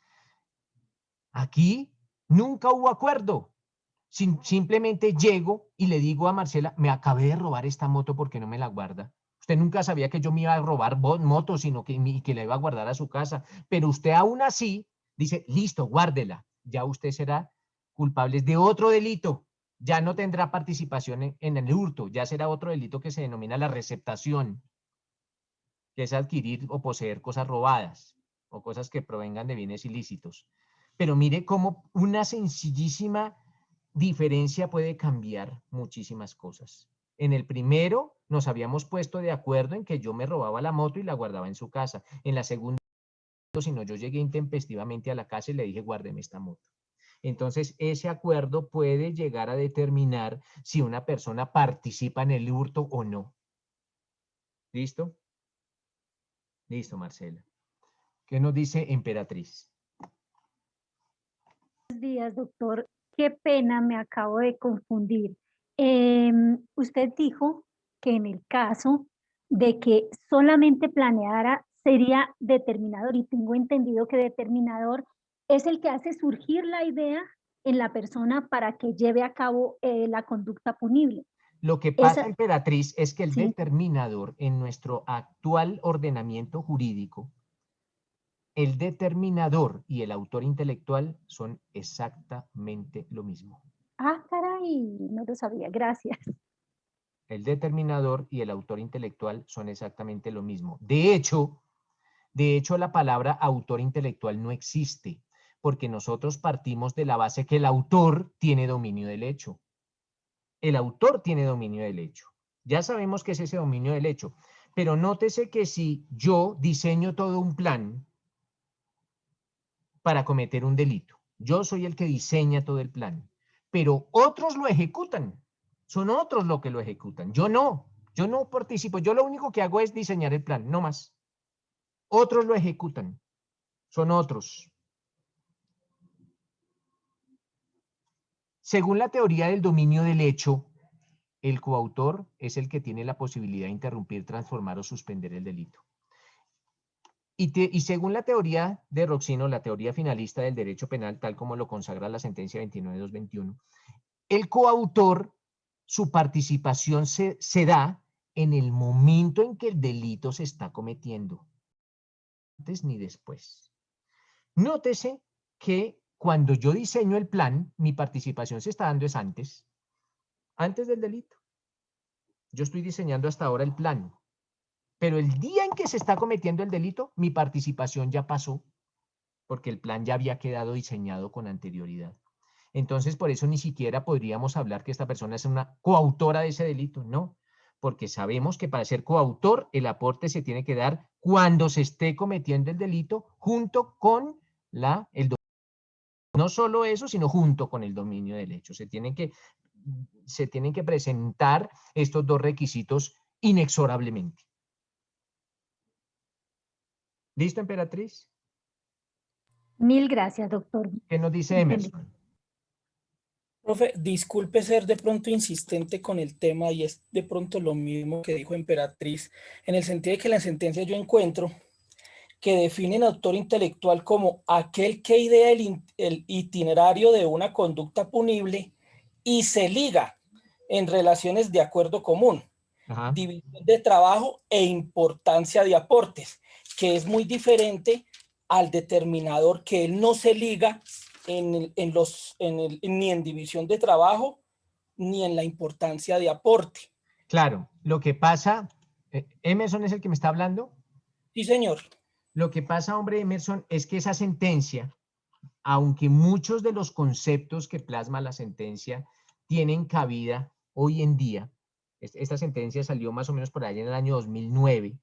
Aquí nunca hubo acuerdo. Simplemente llego y le digo a Marcela, me acabé de robar esta moto porque no me la guarda. Usted nunca sabía que yo me iba a robar motos, sino que la iba a guardar a su casa. Pero usted aún así dice, listo, guárdela. Ya usted será culpable de otro delito. Ya no tendrá participación en el hurto. Ya será otro delito que se denomina la receptación, que es adquirir o poseer cosas robadas. o cosas que provengan de bienes ilícitos. Pero mire cómo una sencillísima diferencia puede cambiar muchísimas cosas. En el primero nos habíamos puesto de acuerdo en que yo me robaba la moto y la guardaba en su casa. En la segunda, sino yo llegué intempestivamente a la casa y le dije, guárdeme esta moto. Entonces, ese acuerdo puede llegar a determinar si una persona participa en el hurto o no. ¿Listo? Listo, Marcela. ¿Qué nos dice Emperatriz? Buenos días, doctor. Qué pena, me acabo de confundir. Usted dijo que en el caso de que solamente planeara sería determinador, y tengo entendido que determinador es el que hace surgir la idea en la persona para que lleve a cabo la conducta punible. Lo que pasa, Esa- Emperatriz, es que el Sí. determinador en nuestro actual ordenamiento jurídico, el determinador y el autor intelectual son exactamente lo mismo. Ah, caray, no lo sabía, gracias. El determinador y el autor intelectual son exactamente lo mismo. De hecho, la palabra autor intelectual no existe, porque nosotros partimos de la base que el autor tiene dominio del hecho. El autor tiene dominio del hecho. Ya sabemos que es ese dominio del hecho, pero nótese que si yo diseño todo un plan para cometer un delito, yo soy el que diseña todo el plan, pero otros lo ejecutan. Son otros los que lo ejecutan. Yo no participo. Yo lo único que hago es diseñar el plan, no más. Otros lo ejecutan. Son otros. Según la teoría del dominio del hecho, el coautor es el que tiene la posibilidad de interrumpir, transformar o suspender el delito. Y según la teoría de Roxino, la teoría finalista del derecho penal, tal como lo consagra la sentencia 29.221, el coautor, su participación se da en el momento en que el delito se está cometiendo, antes ni después. Nótese que cuando yo diseño el plan, mi participación se está dando es antes del delito. Yo estoy diseñando hasta ahora el plan, pero el día en que se está cometiendo el delito, mi participación ya pasó, porque el plan ya había quedado diseñado con anterioridad. Entonces, por eso ni siquiera podríamos hablar que esta persona es una coautora de ese delito, no, porque sabemos que para ser coautor, el aporte se tiene que dar cuando se esté cometiendo el delito, junto con el dominio. No solo eso, sino junto con el dominio del hecho. Se tienen que presentar estos dos requisitos inexorablemente. ¿Listo, Emperatriz? Mil gracias, doctor. ¿Qué nos dice Emerson? Profe, disculpe ser de pronto insistente con el tema y es de pronto lo mismo que dijo Emperatriz, en el sentido de que en la sentencia yo encuentro que definen autor intelectual como aquel que idea el itinerario de una conducta punible y se liga en relaciones de acuerdo común, división de trabajo e importancia de aportes, que es muy diferente al determinador, que él no se liga ni en división de trabajo ni en la importancia de aporte. Claro, lo que pasa, ¿Emerson es el que me está hablando? Sí, señor. Lo que pasa, hombre, Emerson, es que esa sentencia, aunque muchos de los conceptos que plasma la sentencia tienen cabida hoy en día, esta sentencia salió más o menos por allá en el año 2009,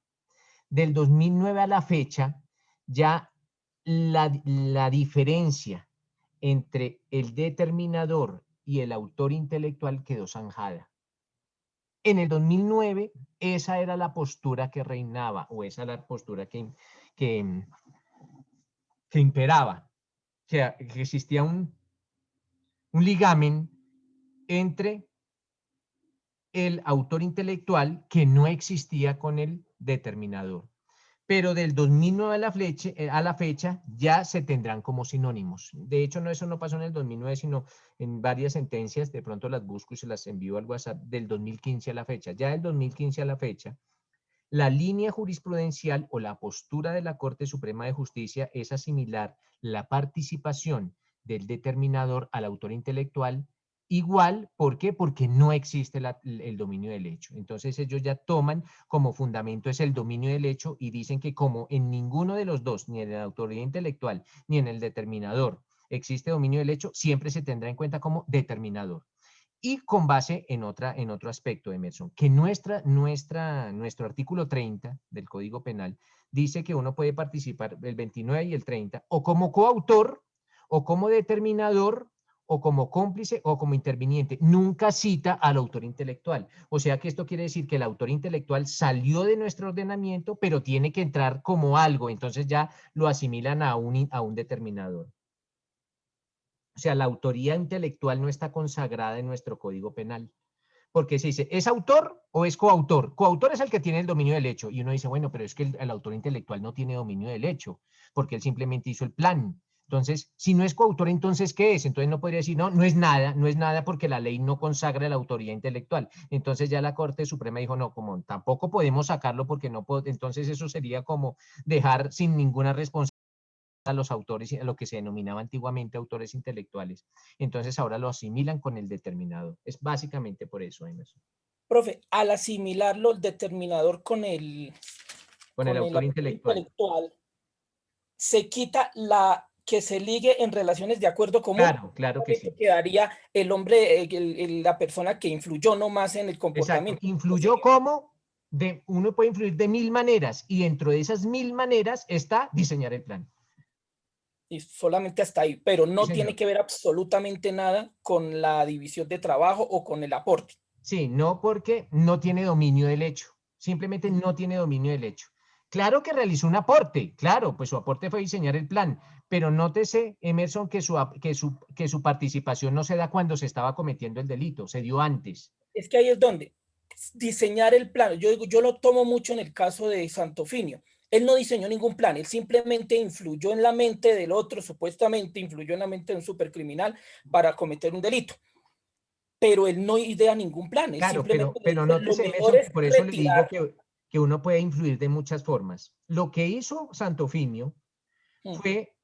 del 2009 a la fecha, ya la diferencia entre el determinador y el autor intelectual quedó zanjada. En el 2009, esa era la postura que reinaba, o esa era la postura que imperaba, que existía un ligamen entre el autor intelectual que no existía con el determinador. Pero del 2009 a la fecha ya se tendrán como sinónimos. De hecho, eso no pasó en el 2009, sino en varias sentencias, de pronto las busco y se las envío al WhatsApp, del 2015 a la fecha. Ya del 2015 a la fecha, la línea jurisprudencial o la postura de la Corte Suprema de Justicia es asimilar la participación del determinador al autor intelectual igual, ¿por qué? Porque no existe el dominio del hecho. Entonces ellos ya toman como fundamento es el dominio del hecho y dicen que como en ninguno de los dos, ni en la autoridad intelectual, ni en el determinador, existe dominio del hecho, siempre se tendrá en cuenta como determinador. Y con base en otro aspecto, Emerson, que nuestro artículo 30 del Código Penal dice que uno puede participar el 29 y el 30 o como coautor, o como determinador, o como cómplice, o como interviniente. Nunca cita al autor intelectual. O sea que esto quiere decir que el autor intelectual salió de nuestro ordenamiento, pero tiene que entrar como algo. Entonces ya lo asimilan a un determinador. O sea, la autoría intelectual no está consagrada en nuestro Código Penal. Porque se dice, ¿es autor o es coautor? Coautor es el que tiene el dominio del hecho. Y uno dice, bueno, pero es que el autor intelectual no tiene dominio del hecho, porque él simplemente hizo el plan. Entonces, si no es coautor, entonces, ¿qué es? Entonces no podría decir, no, no es nada porque la ley no consagra la autoría intelectual. Entonces ya la Corte Suprema dijo, no, como tampoco podemos sacarlo porque no puedo, entonces eso sería como dejar sin ninguna responsabilidad a los autores, a lo que se denominaba antiguamente autores intelectuales. Entonces ahora lo asimilan con el determinado. Es básicamente por eso, Emerson. Profe, al asimilarlo el determinador con el autor intelectual, se quita la que se ligue en relaciones de acuerdo común. Claro que sí. Quedaría el hombre, la persona que influyó nomás en el comportamiento. Exacto. Influyó como, uno puede influir de 1000 maneras y dentro de esas 1000 maneras está diseñar el plan. Y solamente hasta ahí, pero no Sí, tiene que ver absolutamente nada con la división de trabajo o con el aporte. Sí, no porque no tiene dominio del hecho, simplemente no tiene dominio del hecho. Claro que realizó un aporte, claro, pues su aporte fue diseñar el plan, pero nótese, Emerson, que su participación no se da cuando se estaba cometiendo el delito, se dio antes. Es que ahí es donde diseñar el plan, yo lo tomo mucho en el caso de Santofinio. Él no diseñó ningún plan, él simplemente influyó en la mente del otro, supuestamente influyó en la mente de un supercriminal para cometer un delito. Pero él no idea ningún plan. Él claro, simplemente pero nótese, Emerson, que por eso le digo que uno puede influir de muchas formas. Lo que hizo Santofinio fue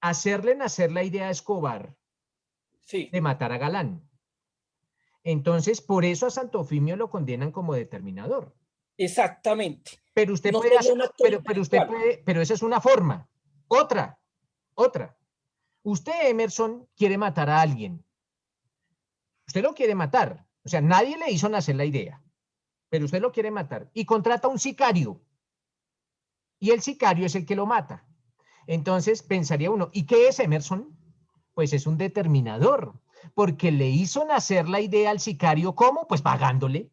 hacerle nacer la idea a Escobar de matar a Galán. Entonces, por eso a Santofimio lo condenan como determinador. Exactamente. Pero usted puede hacer, pero esa es una forma. Otra. Usted, Emerson, quiere matar a alguien. Usted lo quiere matar. O sea, nadie le hizo nacer la idea. Pero usted lo quiere matar. Y contrata a un sicario. Y el sicario es el que lo mata. Entonces, pensaría uno, ¿y qué es Emerson? Pues es un determinador. Porque le hizo nacer la idea al sicario, ¿cómo? Pues pagándole.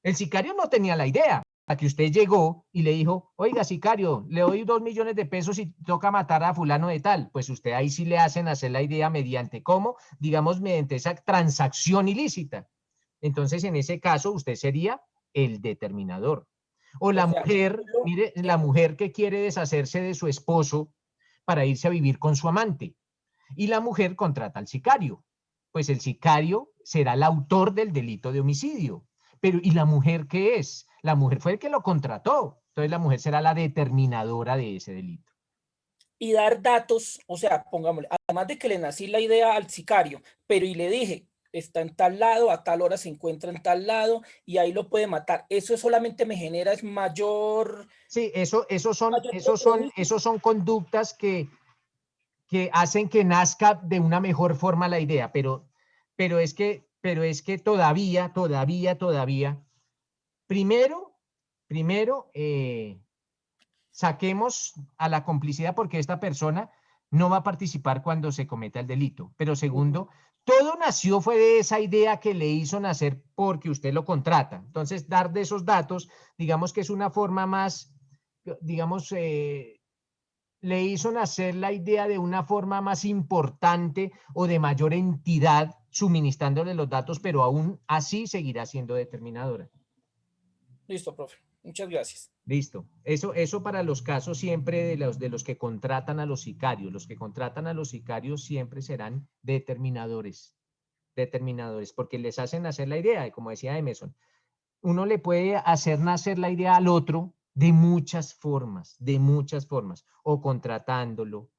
El sicario no tenía la idea. A que usted llegó y le dijo, oiga, sicario, le doy 2 millones de pesos y toca matar a fulano de tal. Pues usted ahí sí le hacen hacer la idea mediante, ¿cómo? Digamos, mediante esa transacción ilícita. Entonces, en ese caso, usted sería el determinador. O la mujer, mire, la mujer que quiere deshacerse de su esposo para irse a vivir con su amante. Y la mujer contrata al sicario. Pues el sicario será el autor del delito de homicidio. Pero, ¿y la mujer qué es? La mujer fue el que lo contrató. Entonces la mujer será la determinadora de ese delito. Y dar datos, o sea, pongámosle, además de que le nací la idea al sicario, pero y le dije, está en tal lado, a tal hora se encuentra en tal lado y ahí lo puede matar. Eso solamente me genera es mayor... Sí, esos son conductas que hacen que nazca de una mejor forma la idea, pero es que todavía, primero, saquemos a la complicidad porque esta persona no va a participar cuando se cometa el delito. Pero segundo, todo nació fue de esa idea que le hizo nacer porque usted lo contrata. Entonces, dar de esos datos, digamos que es una forma más, digamos, le hizo nacer la idea de una forma más importante o de mayor entidad suministrándole los datos, pero aún así seguirá siendo determinadora. Listo, profe. Muchas gracias. Listo. Eso para los casos siempre de los que contratan a los sicarios. Los que contratan a los sicarios siempre serán determinadores, porque les hacen nacer la idea, como decía Emerson. Uno le puede hacer nacer la idea al otro de muchas formas, o contratándolo,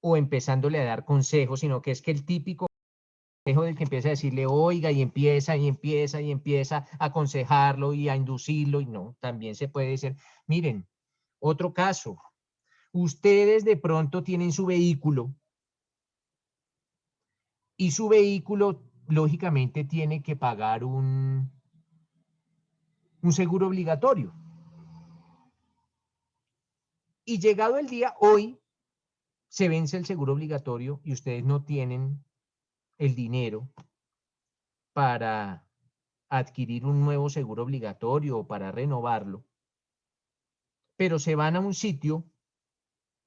o empezándole a dar consejos, sino que es que el típico del que empieza a decirle, oiga, y empieza a aconsejarlo y a inducirlo, y no, también se puede decir, miren, otro caso, ustedes de pronto tienen su vehículo, y su vehículo, lógicamente, tiene que pagar un seguro obligatorio. Y llegado el día, hoy, se vence el seguro obligatorio y ustedes no tienen el dinero para adquirir un nuevo seguro obligatorio o para renovarlo, pero se van a un sitio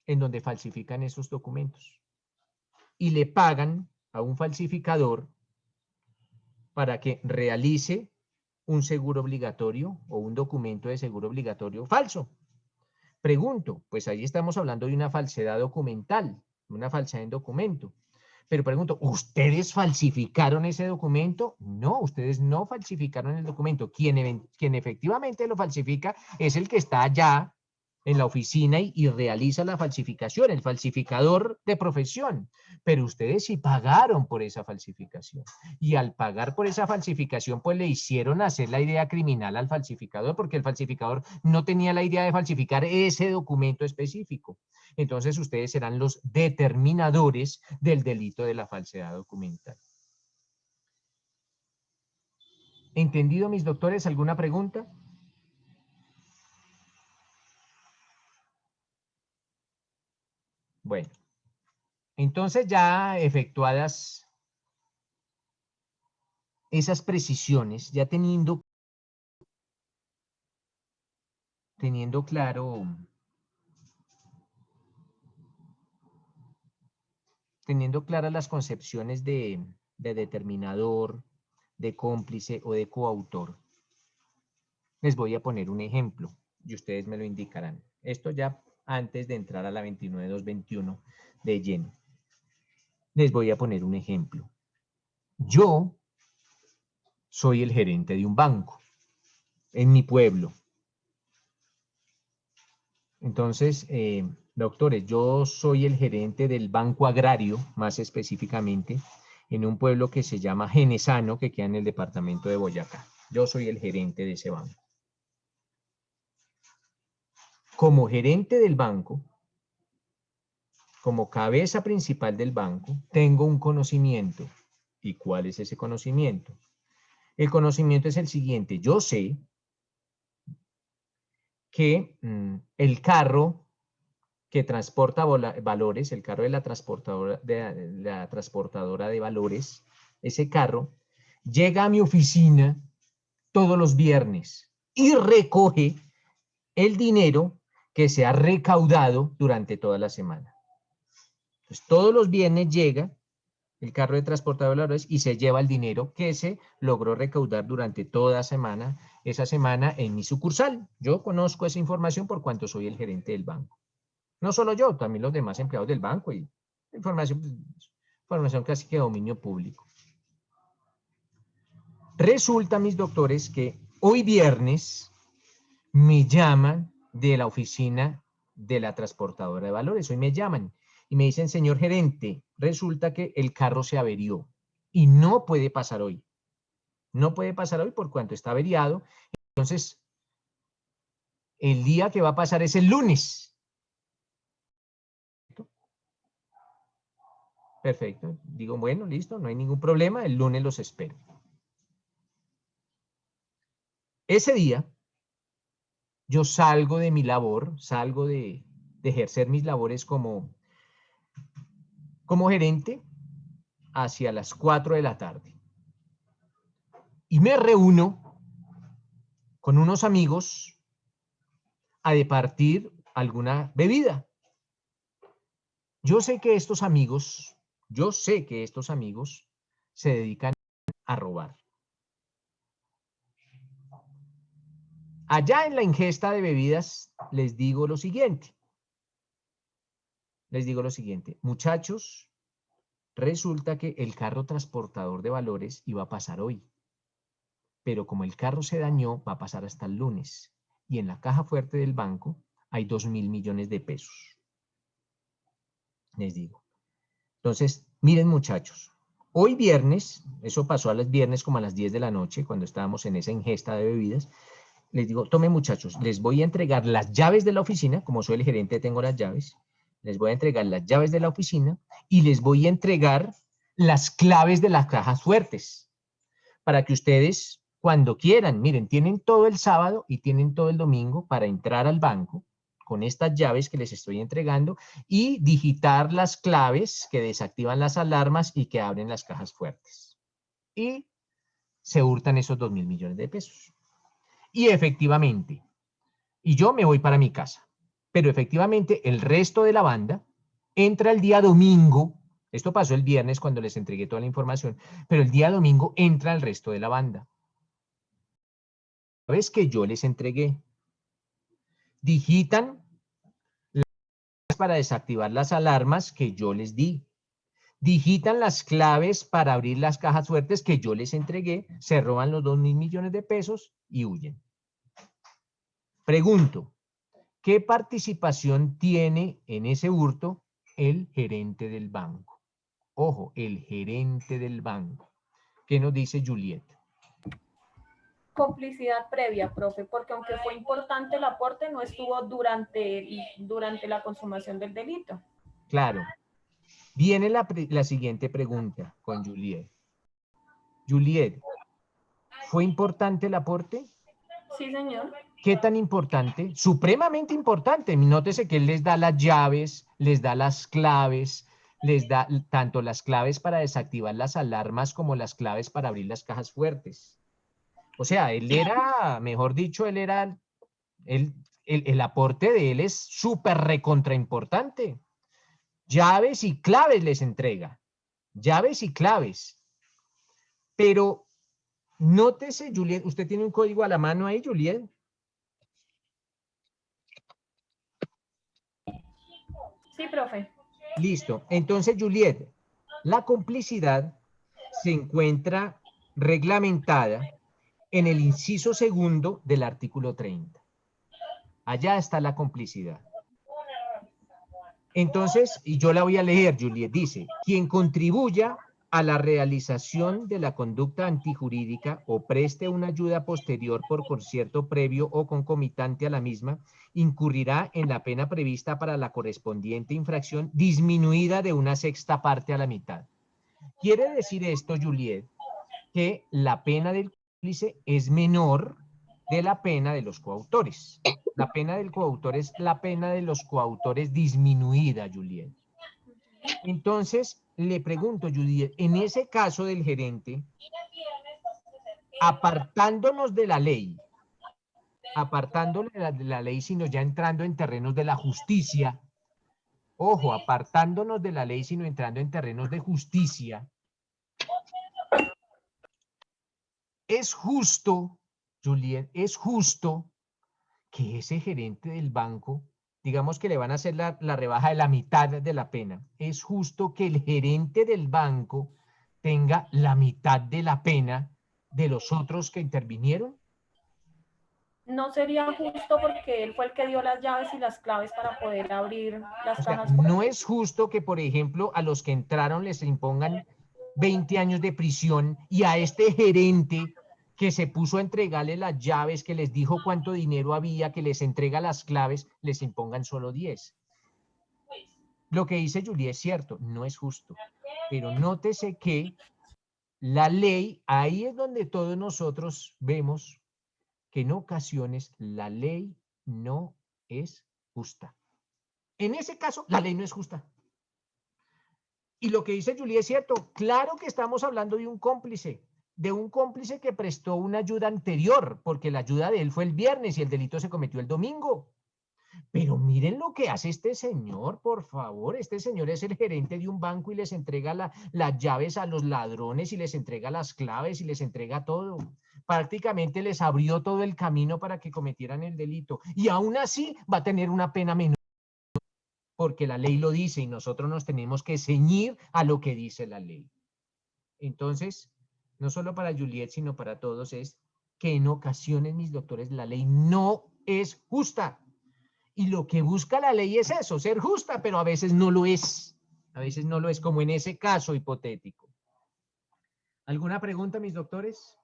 en donde falsifican esos documentos y le pagan a un falsificador para que realice un seguro obligatorio o un documento de seguro obligatorio falso. Pregunto, pues ahí estamos hablando de una falsedad documental, una falsedad en documento. Pero pregunto, ¿ustedes falsificaron ese documento? No, ustedes no falsificaron el documento. Quien efectivamente lo falsifica es el que está allá en la oficina y realiza la falsificación, el falsificador de profesión. Pero ustedes sí pagaron por esa falsificación. Y al pagar por esa falsificación, pues le hicieron hacer la idea criminal al falsificador, porque el falsificador no tenía la idea de falsificar ese documento específico. Entonces ustedes serán los determinadores del delito de la falsedad documental. ¿Entendido, mis doctores? ¿Alguna pregunta? Bueno, entonces ya efectuadas esas precisiones, ya teniendo claro, teniendo claras las concepciones de determinador, de cómplice o de coautor, les voy a poner un ejemplo y ustedes me lo indicarán. Esto ya antes de entrar a la 29221 de lleno. Les voy a poner un ejemplo. Yo soy el gerente de un banco en mi pueblo. Entonces, doctores, yo soy el gerente del Banco Agrario, más específicamente, en un pueblo que se llama Genesano, que queda en el departamento de Boyacá. Yo soy el gerente de ese banco. Como gerente del banco, como cabeza principal del banco, tengo un conocimiento. ¿Y cuál es ese conocimiento? El conocimiento es el siguiente. Yo sé que el carro que transporta valores, el carro de la transportadora de valores, ese carro llega a mi oficina todos los viernes y recoge el dinero que se ha recaudado durante toda la semana. Entonces, todos los viernes llega el carro de transportador de valores y se lleva el dinero que se logró recaudar durante toda esa semana en mi sucursal. Yo conozco esa información por cuanto soy el gerente del banco. No solo yo, también los demás empleados del banco y información casi que de dominio público. Resulta, mis doctores, que hoy viernes me llaman de la oficina de la transportadora de valores. Hoy me llaman y me dicen, señor gerente, resulta que el carro se averió y no puede pasar hoy. No puede pasar hoy por cuanto está averiado. Entonces, el día que va a pasar es el lunes. Perfecto. Digo, bueno, listo, no hay ningún problema. El lunes los espero. Ese día, yo salgo de mi labor, salgo de ejercer mis labores como gerente hacia las 4 de la tarde. Y me reúno con unos amigos a departir alguna bebida. Yo sé que estos amigos se dedican a robar. Allá en la ingesta de bebidas les digo lo siguiente. Muchachos, resulta que el carro transportador de valores iba a pasar hoy. Pero como el carro se dañó, va a pasar hasta el lunes. Y en la caja fuerte del banco hay 2.000 millones de pesos. Les digo. Entonces, miren muchachos, Hoy viernes, eso pasó a los viernes como a las 10 de la noche, cuando estábamos en esa ingesta de bebidas, les digo, tomen muchachos, les voy a entregar las llaves de la oficina, como soy el gerente tengo las llaves, les voy a entregar las llaves de la oficina y les voy a entregar las claves de las cajas fuertes, para que ustedes, cuando quieran, miren, tienen todo el sábado y tienen todo el domingo para entrar al banco con estas llaves que les estoy entregando y digitar las claves que desactivan las alarmas y que abren las cajas fuertes. Y se hurtan esos 2.000 millones de pesos. Y efectivamente, y yo me voy para mi casa, pero efectivamente el resto de la banda entra el día domingo, esto pasó el viernes cuando les entregué toda la información, pero el día domingo entra el resto de la banda. ¿Sabes que yo les entregué? Digitan para desactivar las alarmas que yo les di. Digitan las claves para abrir las cajas fuertes que yo les entregué, se roban los 2.000 millones de pesos y huyen. Pregunto, ¿qué participación tiene en ese hurto el gerente del banco? Ojo, el gerente del banco. ¿Qué nos dice Juliet? Complicidad previa, profe, porque aunque fue importante el aporte, no estuvo durante la consumación del delito. Claro. Viene la siguiente pregunta con Juliet. Juliet, ¿fue importante el aporte? Sí, señor. ¿Qué tan importante? Supremamente importante. Nótese que él les da las llaves, les da las claves, les da tanto las claves para desactivar las alarmas como las claves para abrir las cajas fuertes. O sea, él era, mejor dicho, él era, el aporte de él es súper recontra importante. Llaves y claves les entrega. Llaves y claves. Pero nótese, Juliet, ¿usted tiene un código a la mano ahí, Juliet? Sí, profe. Listo. Entonces, Juliet, la complicidad se encuentra reglamentada en el inciso segundo del artículo 30. Allá está la complicidad. Entonces, y yo la voy a leer, Juliet, dice, quien contribuya a la realización de la conducta antijurídica o preste una ayuda posterior por concierto previo o concomitante a la misma, incurrirá en la pena prevista para la correspondiente infracción disminuida de 1/6 parte a la mitad. Quiere decir esto, Juliet, que la pena del cómplice es menor de la pena de los coautores. La pena del coautor es la pena de los coautores disminuida, Juliet. Entonces, le pregunto, Juliet, en ese caso del gerente, apartándonos de la ley, sino ya entrando en terrenos de la justicia, ojo, apartándonos de la ley, sino entrando en terrenos de justicia, es justo, Juliet, es justo que ese gerente del banco, digamos que le van a hacer la rebaja de la mitad de la pena, es justo que el gerente del banco tenga la mitad de la pena de los otros que intervinieron. No sería justo porque él fue el que dio las llaves y las claves para poder abrir las O sea, cajas. no es justo que, por ejemplo, a los que entraron les impongan 20 años de prisión y a este gerente que se puso a entregarle las llaves, que les dijo cuánto dinero había, que les entrega las claves, les impongan solo 10. Lo que dice Julie es cierto, no es justo. Pero nótese que la ley, ahí es donde todos nosotros vemos que en ocasiones la ley no es justa. En ese caso, la ley no es justa. Y lo que dice Julie es cierto. Claro que estamos hablando de un cómplice que prestó una ayuda anterior, porque la ayuda de él fue el viernes y el delito se cometió el domingo. Pero miren lo que hace este señor, por favor. Este señor es el gerente de un banco y les entrega las llaves a los ladrones y les entrega las claves y les entrega todo. Prácticamente les abrió todo el camino para que cometieran el delito. Y aún así va a tener una pena menor, porque la ley lo dice y nosotros nos tenemos que ceñir a lo que dice la ley. Entonces, no solo para Juliet, sino para todos, es que en ocasiones, mis doctores, la ley no es justa. Y lo que busca la ley es eso, ser justa, pero a veces no lo es. A veces no lo es, como en ese caso hipotético. ¿Alguna pregunta, mis doctores?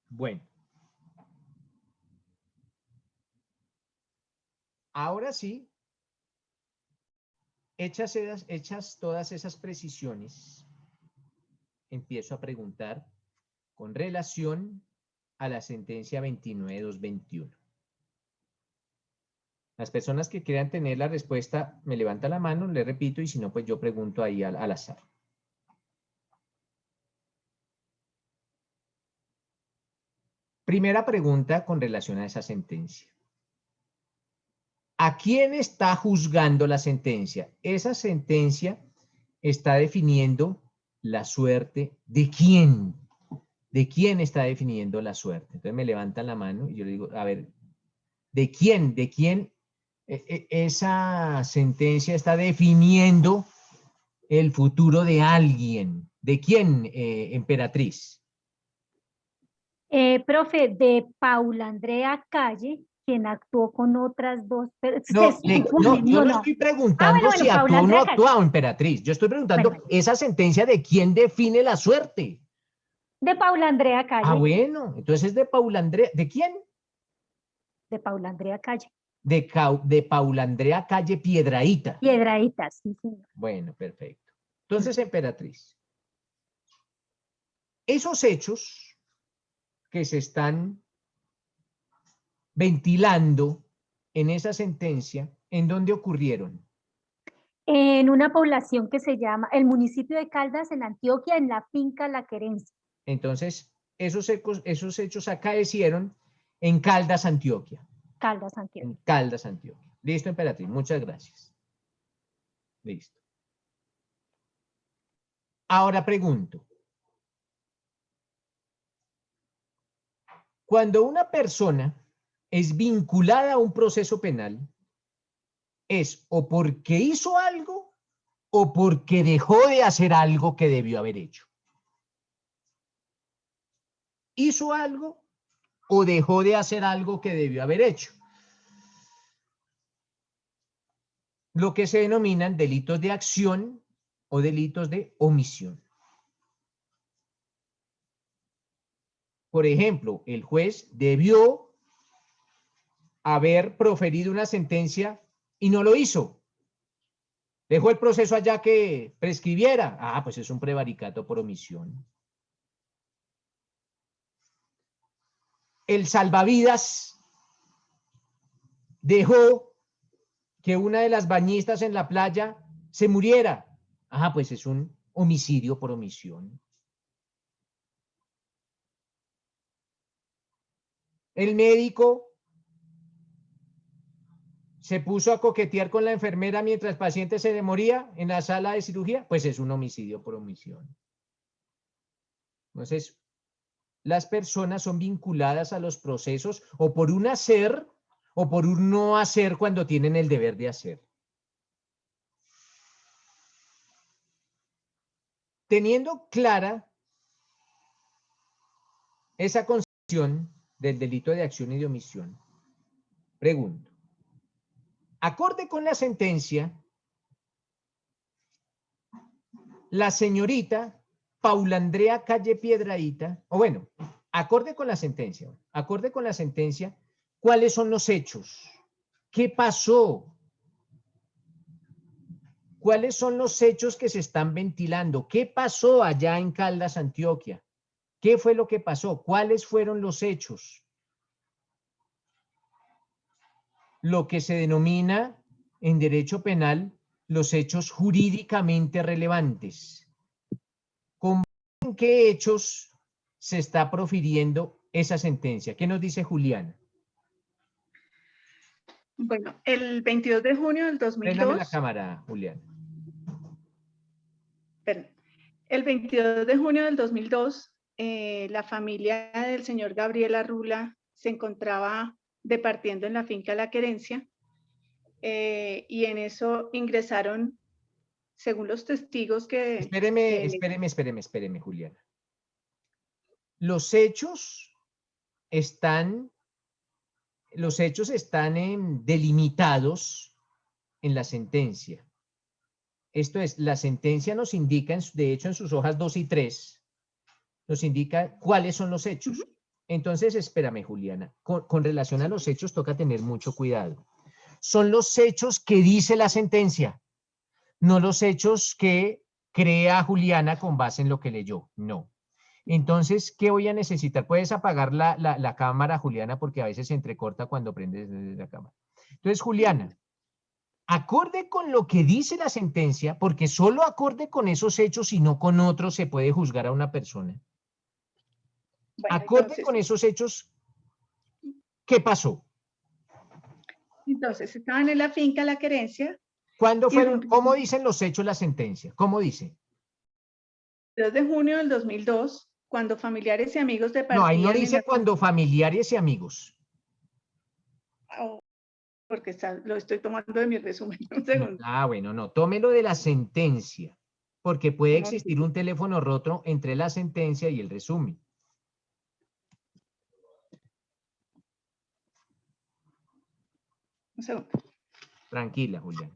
Bueno. Ahora sí, hechas todas esas precisiones, empiezo a preguntar con relación a la sentencia 29.221. Las personas que quieran tener la respuesta, me levantan la mano, le repito, y si no, pues yo pregunto ahí al azar. Primera pregunta con relación a esa sentencia. ¿A quién está juzgando la sentencia? Esa sentencia está definiendo la suerte de quién. ¿De quién está definiendo la suerte? Entonces me levantan la mano y yo le digo, a ver, ¿de quién? ¿De quién esa sentencia está definiendo el futuro de alguien? ¿De quién, emperatriz? Profe, de Paula Andrea Calle, quien actuó con otras dos personas. No, yo no estoy preguntando si actuó o no actuó, emperatriz. Yo estoy preguntando, ¿esa sentencia de quién define la suerte? De Paula Andrea Calle. Ah, bueno, entonces de Paula Andrea, ¿de quién? De Paula Andrea Calle. De Paula Andrea Calle Piedrahíta. Piedrahíta, sí, señor. Bueno, perfecto. Entonces, emperatriz, esos hechos que se están ventilando en esa sentencia, ¿en dónde ocurrieron? En una población que se llama, el municipio de Caldas, en Antioquia, en la finca La Querencia. Entonces, esos hechos acaecieron en Caldas, Antioquia. Caldas, Antioquia. En Caldas, Antioquia. Listo, emperatriz, muchas gracias. Listo. Ahora pregunto. Cuando una persona es vinculada a un proceso penal, es o porque hizo algo o porque dejó de hacer algo que debió haber hecho. ¿Hizo algo o dejó de hacer algo que debió haber hecho? Lo que se denominan delitos de acción o delitos de omisión. Por ejemplo, el juez debió haber proferido una sentencia y no lo hizo. Dejó el proceso allá que prescribiera. Ah, pues es un prevaricato por omisión. El salvavidas dejó que una de las bañistas en la playa se muriera. Ah, pues es un homicidio por omisión. El médico se puso a coquetear con la enfermera mientras el paciente se le moría en la sala de cirugía, pues es un homicidio por omisión. Entonces, las personas son vinculadas a los procesos o por un hacer o por un no hacer cuando tienen el deber de hacer. Teniendo clara esa concepción del delito de acción y de omisión, pregunto, acorde con la sentencia, la señorita Paula Andrea Calle Piedrahíta, o bueno, acorde con la sentencia, ¿cuáles son los hechos? ¿Qué pasó? ¿Cuáles son los hechos que se están ventilando? ¿Qué pasó allá en Caldas, Antioquia? ¿Qué fue lo que pasó? ¿Cuáles fueron los hechos? Lo que se denomina en derecho penal los hechos jurídicamente relevantes. ¿Con base en qué hechos se está profiriendo esa sentencia? ¿Qué nos dice Juliana? Bueno, el 22 de junio del 2002. Préndame la cámara, Juliana. Perdón. El 22 de junio del 2002, la familia del señor Gabriel Arrula se encontraba departiendo en la finca La Querencia y en eso ingresaron, según los testigos que... Espéreme, Juliana. Los hechos están delimitados en la sentencia. Esto es, la sentencia nos indica, de hecho en sus hojas 2 y 3, nos indica cuáles son los hechos. Entonces, espérame, Juliana, con relación a los hechos toca tener mucho cuidado. Son los hechos que dice la sentencia, no los hechos que crea Juliana con base en lo que leyó, no. Entonces, ¿qué voy a necesitar? Puedes apagar la cámara, Juliana, porque a veces se entrecorta cuando prendes la cámara. Entonces, Juliana, acorde con lo que dice la sentencia, porque solo acorde con esos hechos y no con otros se puede juzgar a una persona. Bueno, Acorde entonces, con esos hechos, ¿qué pasó? entonces, estaban en la finca la querencia. ¿Cuándo fueron? ¿Cómo dicen los hechos la sentencia? ¿Cómo dice? 2 de junio del 2002, cuando familiares y amigos No, departían ahí no en dice la... cuando familiares y amigos. Oh, porque lo estoy tomando de mi resumen. Un segundo. Bueno, no. Tómelo de la sentencia, porque puede Un existir un teléfono roto entre la sentencia y el resumen. Un segundo. Tranquila, Julián.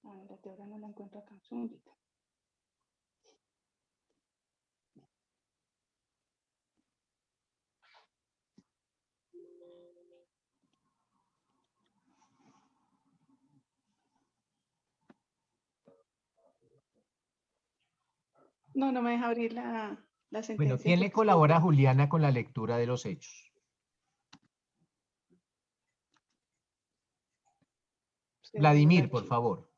A ver, ahora no la encuentro acá. Un segundito. No, no me deja abrir la sentencia. Bueno, ¿quién le porque colabora a Juliana con la lectura de los hechos? Vladimir, por favor.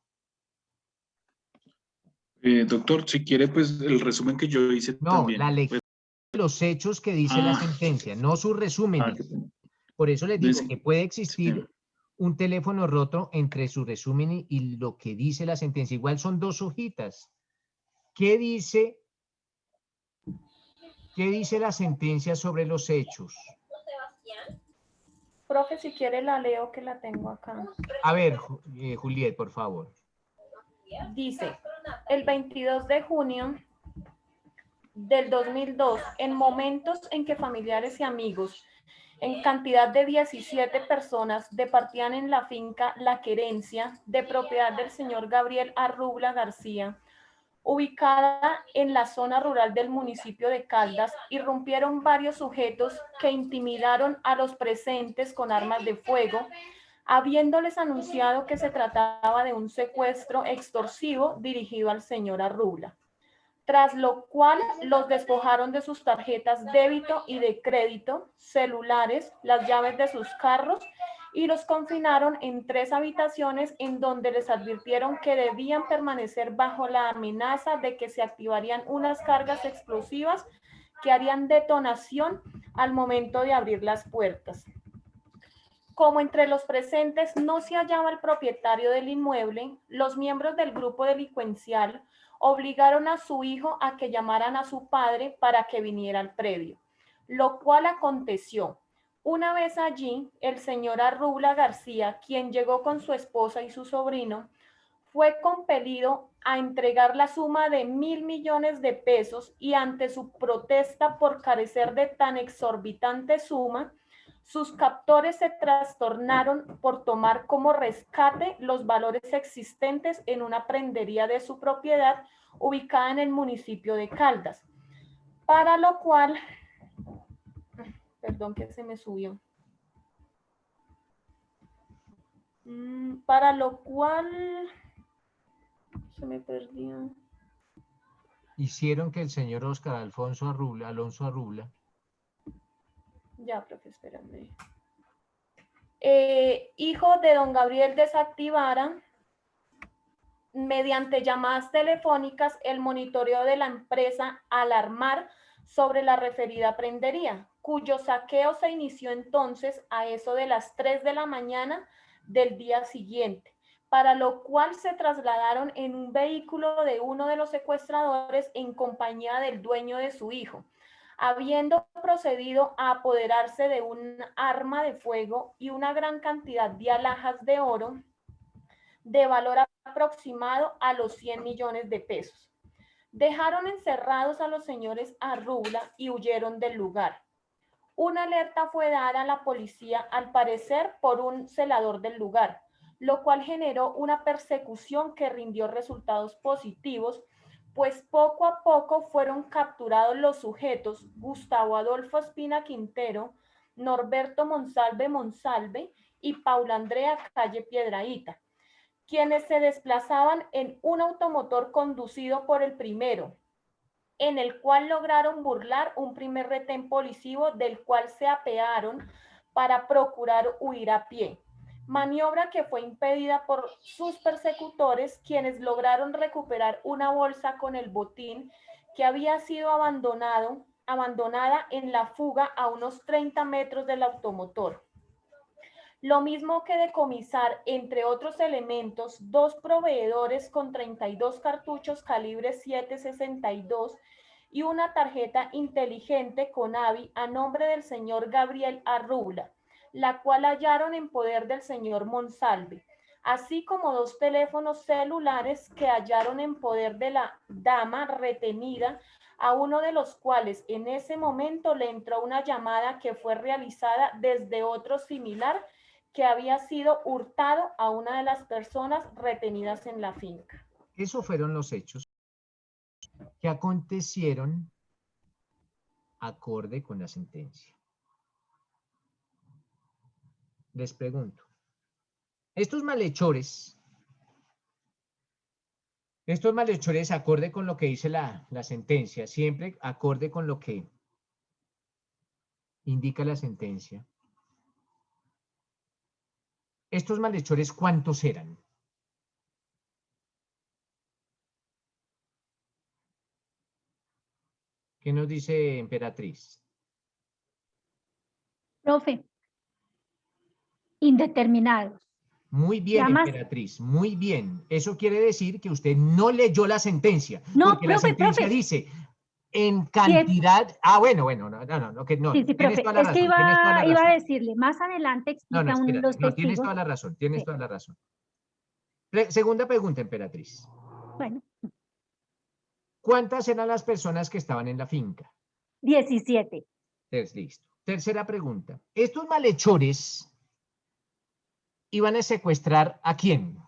Doctor, si quiere, pues el resumen que yo hice No, también. la lectura de los hechos que dice la sentencia, no sus resúmenes. Por eso les digo que puede existir un teléfono roto entre su resumen y lo que dice la sentencia. Igual son 2 hojitas. ¿Qué dice la sentencia sobre los hechos? Profe, si quiere la leo que la tengo acá. A ver, Juliet, por favor. Dice, el 22 de junio del 2002, en momentos en que familiares y amigos, en cantidad de 17 personas, departían en la finca La Querencia, de propiedad del señor Gabriel Arrubla García, ubicada en la zona rural del municipio de Caldas, irrumpieron varios sujetos que intimidaron a los presentes con armas de fuego, habiéndoles anunciado que se trataba de un secuestro extorsivo dirigido al señor Arrubla, tras lo cual los despojaron de sus tarjetas débito y de crédito, celulares, las llaves de sus carros y los confinaron en 3 habitaciones en donde les advirtieron que debían permanecer bajo la amenaza de que se activarían unas cargas explosivas que harían detonación al momento de abrir las puertas. Como entre los presentes no se hallaba el propietario del inmueble, los miembros del grupo delincuencial obligaron a su hijo a que llamaran a su padre para que viniera al predio, lo cual aconteció. Una vez allí, el señor Arrubla García, quien llegó con su esposa y su sobrino, fue compelido a entregar la suma de 1.000 millones de pesos y ante su protesta por carecer de tan exorbitante suma, sus captores se trastornaron por tomar como rescate los valores existentes en una prendería de su propiedad ubicada en el municipio de Caldas, para lo cual, perdón que se me subió, para lo cual se me perdió. Hicieron que el señor Oscar Alonso Arrubla. Ya, profe, espérame. Hijo de don Gabriel desactivara mediante llamadas telefónicas el monitoreo de la empresa Alarmar sobre la referida prendería, cuyo saqueo se inició entonces a eso de las 3 de la mañana del día siguiente, para lo cual se trasladaron en un vehículo de uno de los secuestradores en compañía del dueño de su hijo, habiendo procedido a apoderarse de un arma de fuego y una gran cantidad de alhajas de oro, de valor aproximado a los 100 millones de pesos. Dejaron encerrados a los señores Arrubla y huyeron del lugar. Una alerta fue dada a la policía, al parecer por un celador del lugar, lo cual generó una persecución que rindió resultados positivos, pues poco a poco fueron capturados los sujetos Gustavo Adolfo Espina Quintero, Norberto Monsalve y Paula Andrea Calle Piedrahíta, quienes se desplazaban en un automotor conducido por el primero, en el cual lograron burlar un primer retén policivo del cual se apearon para procurar huir a pie. Maniobra que fue impedida por sus persecutores, quienes lograron recuperar una bolsa con el botín que había sido abandonada en la fuga a unos 30 metros del automotor. Lo mismo que decomisar, entre otros elementos, 2 proveedores con 32 cartuchos calibre 7.62 y una tarjeta inteligente Conavi a nombre del señor Gabriel Arrubla, la cual hallaron en poder del señor Monsalve, así como 2 teléfonos celulares que hallaron en poder de la dama retenida, a uno de los cuales en ese momento le entró una llamada que fue realizada desde otro similar que había sido hurtado a una de las personas retenidas en la finca. Esos fueron los hechos que acontecieron acorde con la sentencia. Les pregunto, estos malhechores, acorde con lo que dice la sentencia, siempre acorde con lo que indica la sentencia, ¿estos malhechores cuántos eran? ¿Qué nos dice Emperatriz? Profe, indeterminados. Muy bien, Llamas- Emperatriz, muy bien. Eso quiere decir que usted no leyó la sentencia. No, porque la profe, sentencia profe. dice en cantidad. No, Sí, sí, tienes profe, toda la es que razón, tienes toda la iba a razón. decirle, más adelante No, explican espérate, los no, tienes testigos. toda la razón, tienes Sí. toda la razón. Segunda pregunta, Emperatriz. Bueno, ¿Cuántas eran las personas que estaban en la finca? 17. Listo. Tercera pregunta. ¿Estos malhechores iban a secuestrar a quién?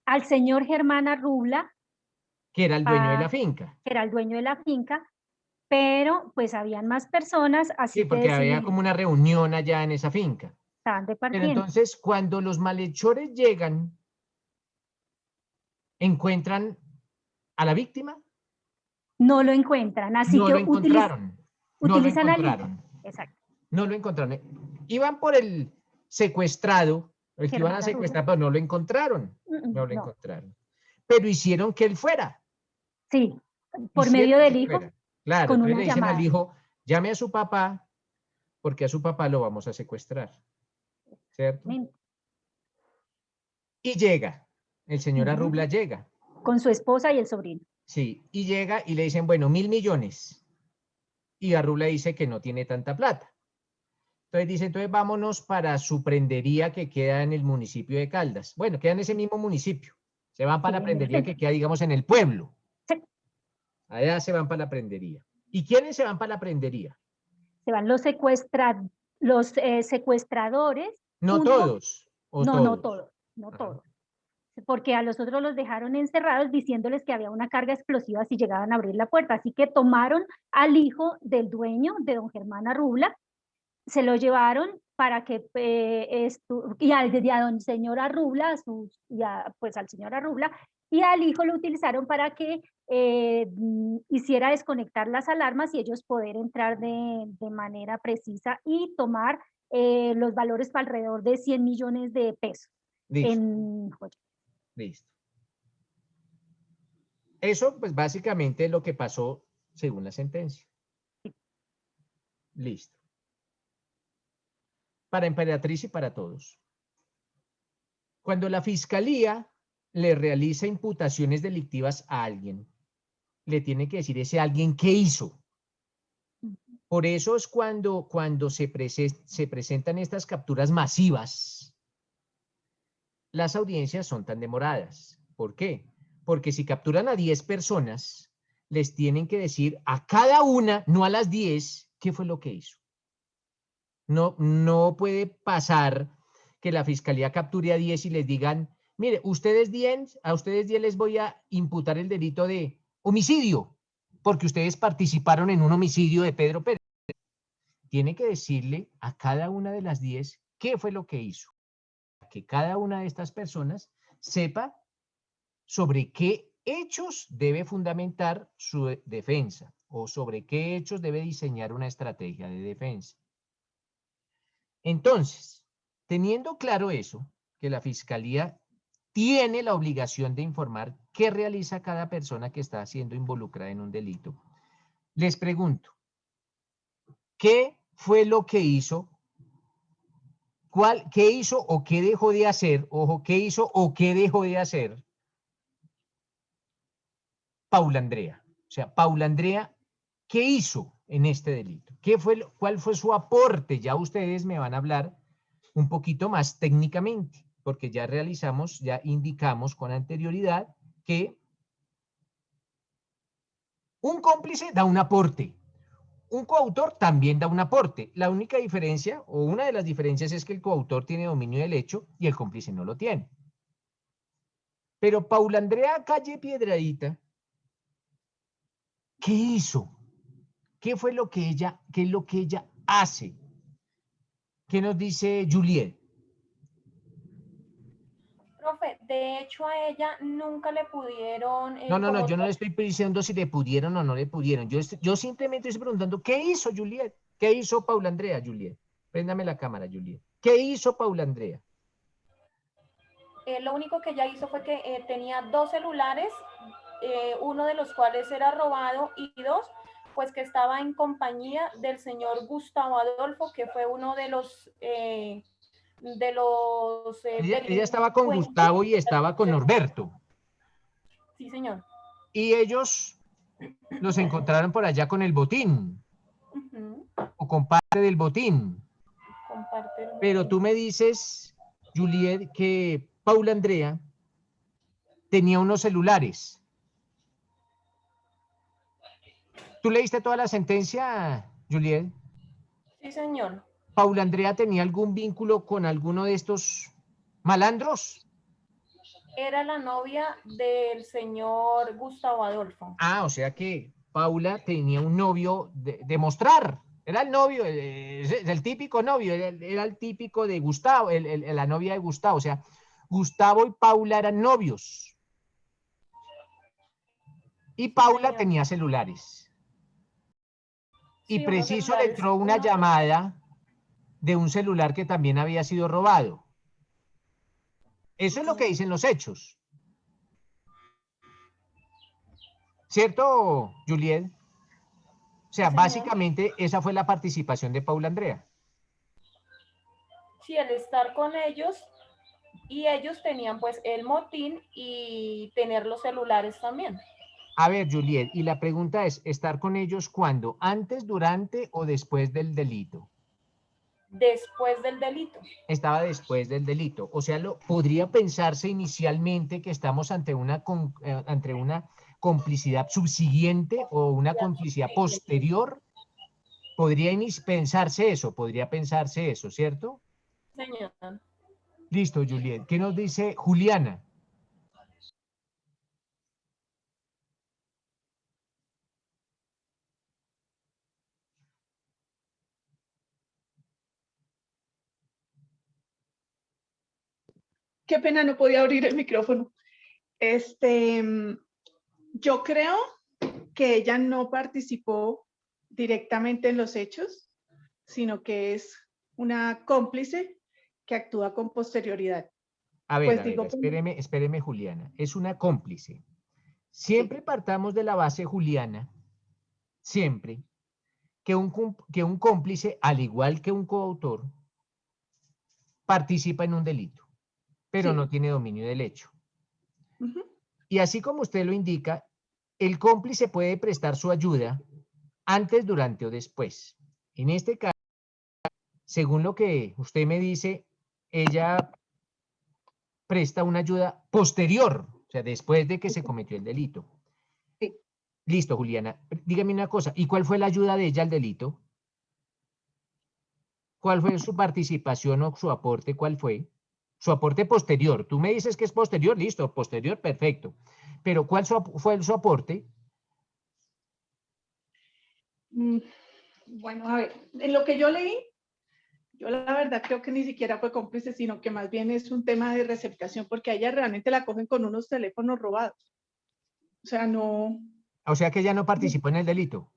Al señor Germán Arrubla, Que era el dueño de la finca. que era el dueño de la finca, pero pues habían más personas, así Sí, que porque había como una reunión allá en esa finca. estaban Pero departiendo. entonces, cuando los malhechores llegan, ¿encuentran a la víctima? No lo encuentran, así No que lo encontraron. utilizan al hijo. encontraron. Exacto. No lo encontraron. Iban por el secuestrado, el que iban a Germán secuestrar, pero no lo encontraron. No lo No. encontraron. Pero hicieron que él fuera. Sí, por Hicieron medio que del él hijo, fuera. Claro, con entonces una le dicen al llamada. hijo, llame a su papá, porque a su papá lo vamos a secuestrar. ¿Cierto? Y llega, el señor Arrubla llega. Con su esposa y el sobrino. Sí, y llega y le dicen, bueno, 1.000 millones. Y Arrubla dice que no tiene tanta plata. Entonces dice, entonces vámonos para su prendería que queda en el municipio de Caldas. Bueno, queda en ese mismo municipio. Se van para la prendería que queda, digamos, en el pueblo. Sí. Allá se van para la prendería. ¿Y quiénes se van para la prendería? Se van los secuestradores. No junto- todos. ¿O No, todos? no todos, no todos. Porque a los otros los dejaron encerrados diciéndoles que había una carga explosiva si llegaban a abrir la puerta. Así que tomaron al hijo del dueño, de don Germán Arrubla, se lo llevaron para que, y a don señor Arrubla, pues al señor Arrubla, y al hijo lo utilizaron para que hiciera desconectar las alarmas y ellos poder entrar de manera precisa y tomar los valores para alrededor de 100 millones de pesos. Listo. En joyas. Listo. Eso, pues básicamente es lo que pasó según la sentencia. Listo. Para Emperatriz y para todos. Cuando la fiscalía le realiza imputaciones delictivas a alguien, le tiene que decir ese alguien qué hizo. Por eso es cuando se presentan estas capturas masivas, las audiencias son tan demoradas. ¿Por qué? Porque si capturan a 10 personas, les tienen que decir a cada una, no a las 10, qué fue lo que hizo. No puede pasar que la fiscalía capture a 10 y les digan, mire, a ustedes 10 les voy a imputar el delito de homicidio, porque ustedes participaron en un homicidio de Pedro Pérez. Tiene que decirle a cada una de las 10 qué fue lo que hizo. Que cada una de estas personas sepa sobre qué hechos debe fundamentar su defensa o sobre qué hechos debe diseñar una estrategia de defensa. Entonces, teniendo claro eso, que la Fiscalía tiene la obligación de informar qué realiza cada persona que está siendo involucrada en un delito, les pregunto, ¿qué fue lo que hizo? ¿Qué hizo o qué dejó de hacer? Ojo, ¿qué hizo o qué dejó de hacer Paula Andrea? O sea, Paula Andrea, ¿qué hizo en este delito? ¿Cuál fue su aporte? Ya ustedes me van a hablar un poquito más técnicamente, porque ya indicamos con anterioridad que un cómplice da un aporte. Un coautor también da un aporte. La única diferencia, o una de las diferencias, es que el coautor tiene dominio del hecho y el cómplice no lo tiene. Pero Paula Andrea Calle Piedradita, ¿qué hizo? ¿Qué es lo que ella hace? ¿Qué nos dice Juliet? Profe, de hecho a ella nunca le pudieron... No, yo no le estoy diciendo si le pudieron o no le pudieron. Yo simplemente estoy preguntando, ¿qué hizo Juliet? ¿Qué hizo Paula Andrea, Juliet? Préndame la cámara, Juliet. ¿Qué hizo Paula Andrea? Lo único que ella hizo fue que tenía 2 celulares, uno de los cuales era robado y 2, pues que estaba en compañía del señor Gustavo Adolfo, que fue uno de los... Ella estaba con Gustavo y estaba con Norberto. Sí, señor. Y ellos los encontraron por allá con el botín. O con parte del botín. Pero tú me dices, Juliet, que Paula Andrea tenía unos celulares. ¿Tú leíste toda la sentencia, Juliet? Sí, señor. ¿Paula Andrea tenía algún vínculo con alguno de estos malandros? Era la novia del señor Gustavo Adolfo. Ah, o sea que Paula tenía un novio de mostrar. Era el novio, el típico novio, era el típico de Gustavo, la novia de Gustavo. O sea, Gustavo y Paula eran novios. Y Paula tenía celulares. Y Sí, preciso le entró una llamada de un celular que también había sido robado. Eso es lo que dicen los hechos. ¿Cierto, Juliet? O sea, básicamente esa fue la participación de Paula Andrea. Sí, el estar con ellos y ellos tenían pues el motín y tener los celulares también. A ver, Juliet, y la pregunta es, ¿estar con ellos cuándo? ¿Antes, durante o después del delito? Después del delito. Estaba después del delito. O sea, podría pensarse inicialmente que estamos ante una complicidad subsiguiente o una complicidad posterior. Podría pensarse eso, ¿cierto? Señor. Listo, Juliet. ¿Qué nos dice Juliana? Qué pena, no podía abrir el micrófono. Yo creo que ella no participó directamente en los hechos, sino que es una cómplice que actúa con posterioridad. A ver, espéreme, Juliana. Es una cómplice. Siempre partamos de la base, Juliana, siempre, que un cómplice, al igual que un coautor, participa en un delito, pero no tiene dominio del hecho. Y así como usted lo indica, el cómplice puede prestar su ayuda antes, durante o después. En este caso, según lo que usted me dice, ella presta una ayuda posterior, o sea, después de que se cometió el delito. Sí. Listo, Juliana. Dígame una cosa, ¿y cuál fue la ayuda de ella al delito? ¿Cuál fue su participación o su aporte? ¿Cuál fue? Su aporte posterior. Tú me dices que es posterior, listo, posterior, perfecto. Pero ¿cuál fue su aporte? Bueno, a ver, en lo que yo leí, yo la verdad creo que ni siquiera fue cómplice, sino que más bien es un tema de receptación, porque a ella realmente la cogen con unos teléfonos robados. O sea, no. O sea que ella no participó en el delito.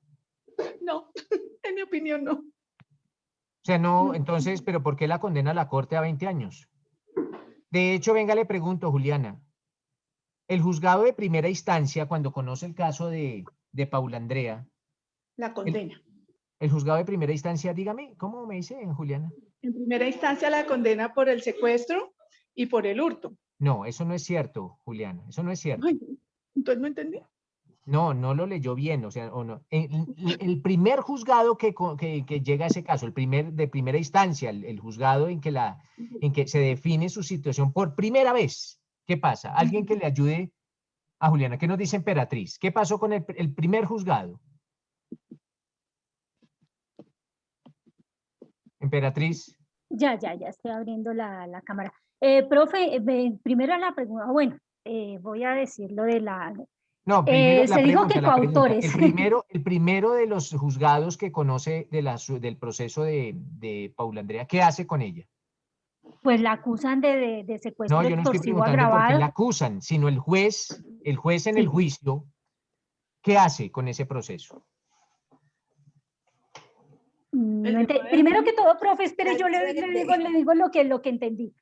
No, en mi opinión no. O sea, no, entonces, ¿pero por qué la condena la Corte a 20 años? De hecho, venga, le pregunto, Juliana. El juzgado de primera instancia, cuando conoce el caso de Paula Andrea. La condena. El juzgado de primera instancia, dígame, ¿cómo me dice, Juliana? En primera instancia la condena por el secuestro y por el hurto. No, eso no es cierto, Juliana, eso no es cierto. Ay, entonces no entendí. No, no lo leyó bien, o sea, o no. El primer juzgado que llega a ese caso, de primera instancia, el juzgado en que se define su situación por primera vez. ¿Qué pasa? Alguien que le ayude a Juliana. ¿Qué nos dice Emperatriz? ¿Qué pasó con el primer juzgado? Emperatriz. Ya estoy abriendo la cámara. Profe, primero la pregunta, bueno, voy a decir lo de la... No, primero se dijo que coautores. El primero de los juzgados que conoce del proceso de Paula Andrea, ¿qué hace con ella? Pues la acusan de secuestro No, yo no estoy extorsivo preguntando por qué agravado. la acusan, sino el juez en el juicio, ¿qué hace con ese proceso? Primero que todo, profe, espere, yo le digo lo que entendí.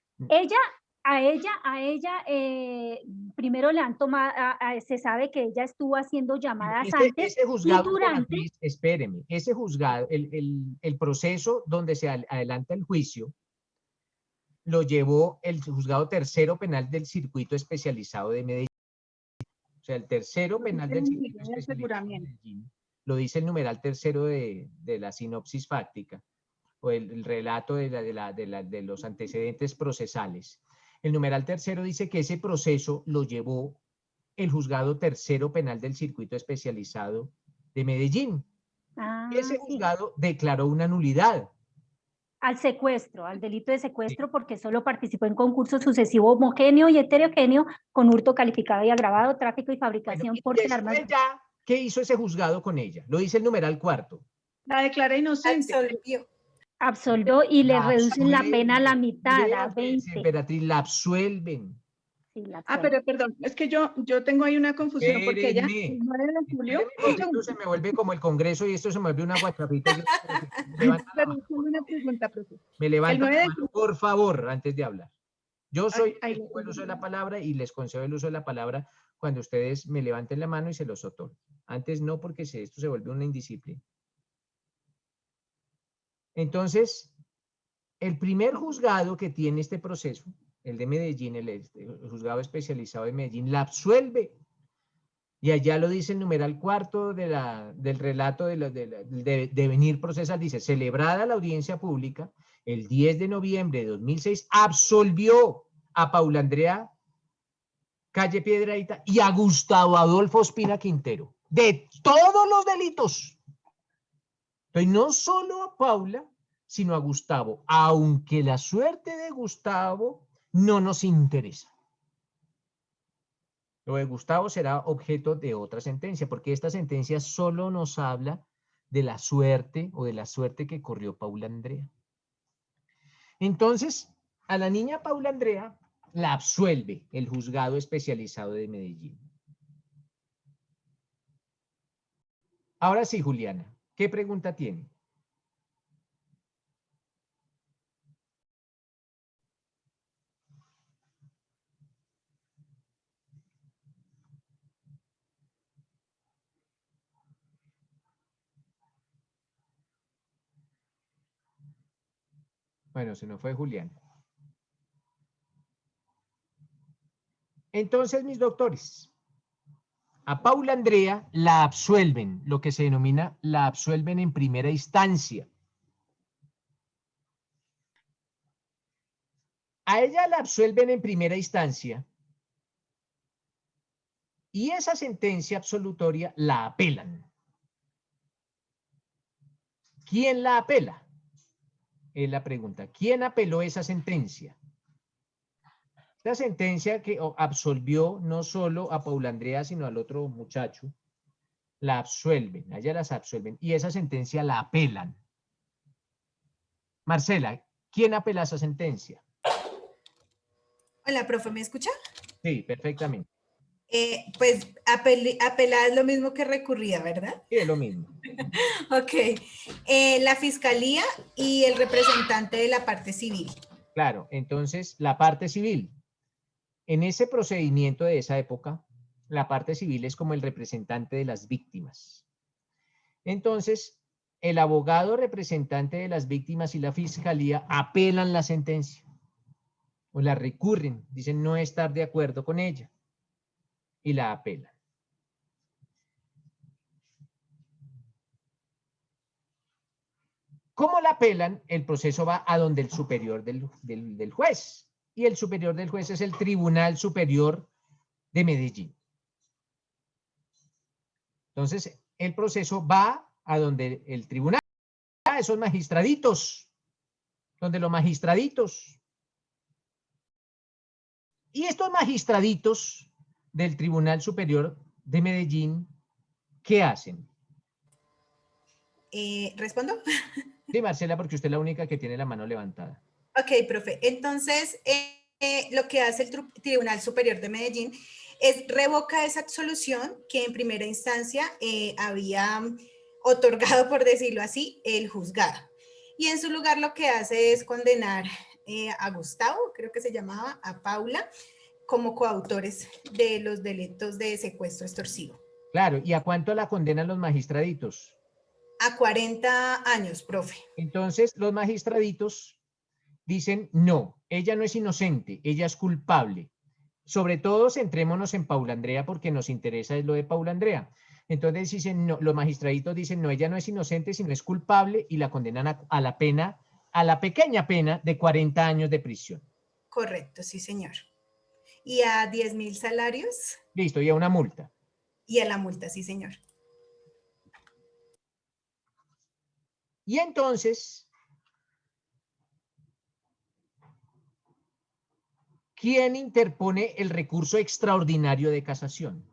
A ella, primero le han tomado, se sabe que ella estuvo haciendo llamadas antes. Ese juzgado, y durante... espéreme, ese juzgado, el proceso donde se adelanta el juicio, lo llevó el juzgado tercero penal del circuito especializado de Medellín. O sea, el tercero penal del circuito especializado de Medellín, lo dice el numeral tercero de la sinopsis fáctica, o el relato de los antecedentes procesales. El numeral tercero dice que ese proceso lo llevó el juzgado tercero penal del circuito especializado de Medellín. Ese juzgado declaró una nulidad. Al secuestro, al delito de secuestro, porque solo participó en concurso sucesivo homogéneo y heterogéneo con hurto calificado y agravado, tráfico y fabricación por armas. ¿Qué hizo ese juzgado con ella? Lo dice el numeral cuarto. La declara inocente. Absolvió y le reducen la pena a la mitad, a 20. Emperatriz, la absuelven. Sí, la pero perdón, es que yo tengo ahí una confusión porque ella el 9 de julio... Esto se me vuelve como el Congreso y esto se me vuelve una guachapita. Me levanta la mano, por favor, antes de hablar. Yo soy el uso de la palabra y les concedo el uso de la palabra cuando ustedes me levanten la mano y se los otorgo. Antes no, porque esto se vuelve una indisciplina. Entonces, el primer juzgado que tiene este proceso, el de Medellín, el juzgado especializado de Medellín, la absuelve. Y allá lo dice el numeral cuarto del relato de devenir procesal, dice, celebrada la audiencia pública, el 10 de noviembre de 2006, absolvió a Paula Andrea Calle Piedrahíta y a Gustavo Adolfo Ospina Quintero de todos los delitos. Entonces, no solo a Paula, sino a Gustavo, aunque la suerte de Gustavo no nos interesa. Lo de Gustavo será objeto de otra sentencia, porque esta sentencia solo nos habla de la suerte o de la suerte que corrió Paula Andrea. Entonces, a la niña Paula Andrea la absuelve el juzgado especializado de Medellín. Ahora sí, Juliana, ¿qué pregunta tiene? Bueno, se nos fue Julián. Entonces, mis doctores, a Paula Andrea la absuelven, lo que se denomina la absuelven en primera instancia. A ella la absuelven en primera instancia y esa sentencia absolutoria la apelan. ¿Quién la apela? Es la pregunta. ¿Quién apeló esa sentencia? Esta sentencia que absolvió no solo a Paula Andrea, sino al otro muchacho, la absuelven, a ella las absuelven, y esa sentencia la apelan. Marcela, ¿quién apela esa sentencia? Hola, profe, ¿me escucha? Sí, perfectamente. Pues apelar es lo mismo que recurrida, ¿verdad? Sí, es lo mismo. Ok. La fiscalía y el representante de la parte civil. Claro, entonces la parte civil. En ese procedimiento de esa época, la parte civil es como el representante de las víctimas. Entonces, el abogado representante de las víctimas y la fiscalía apelan la sentencia o la recurren, dicen no estar de acuerdo con ella y la apelan. ¿Cómo la apelan? El proceso va a donde el superior del juez. Y el superior del juez es el Tribunal Superior de Medellín. Entonces, el proceso va a donde el tribunal, a esos magistraditos, donde los magistraditos. Y estos magistraditos del Tribunal Superior de Medellín, ¿qué hacen? ¿Respondo? Sí, Marcela, porque usted es la única que tiene la mano levantada. Ok, profe. Entonces, lo que hace el Tribunal Superior de Medellín es revoca esa absolución que en primera instancia había otorgado, por decirlo así, el juzgado. Y en su lugar lo que hace es condenar a Gustavo, creo que se llamaba, a Paula, como coautores de los delitos de secuestro extorsivo. Claro, ¿y a cuánto la condenan los magistraditos? A 40 años, profe. Entonces, los magistraditos dicen, no, ella no es inocente, ella es culpable. Sobre todo, centrémonos en Paula Andrea porque nos interesa es lo de Paula Andrea. Entonces dicen, no, los magistraditos dicen, no, ella no es inocente, sino es culpable y la condenan a la pena, a la pequeña pena de 40 años de prisión. Correcto, sí, señor. ¿Y a 10,000 salarios? Listo, y a una multa. Y a la multa, sí, señor. Y entonces, ¿quién interpone el recurso extraordinario de casación?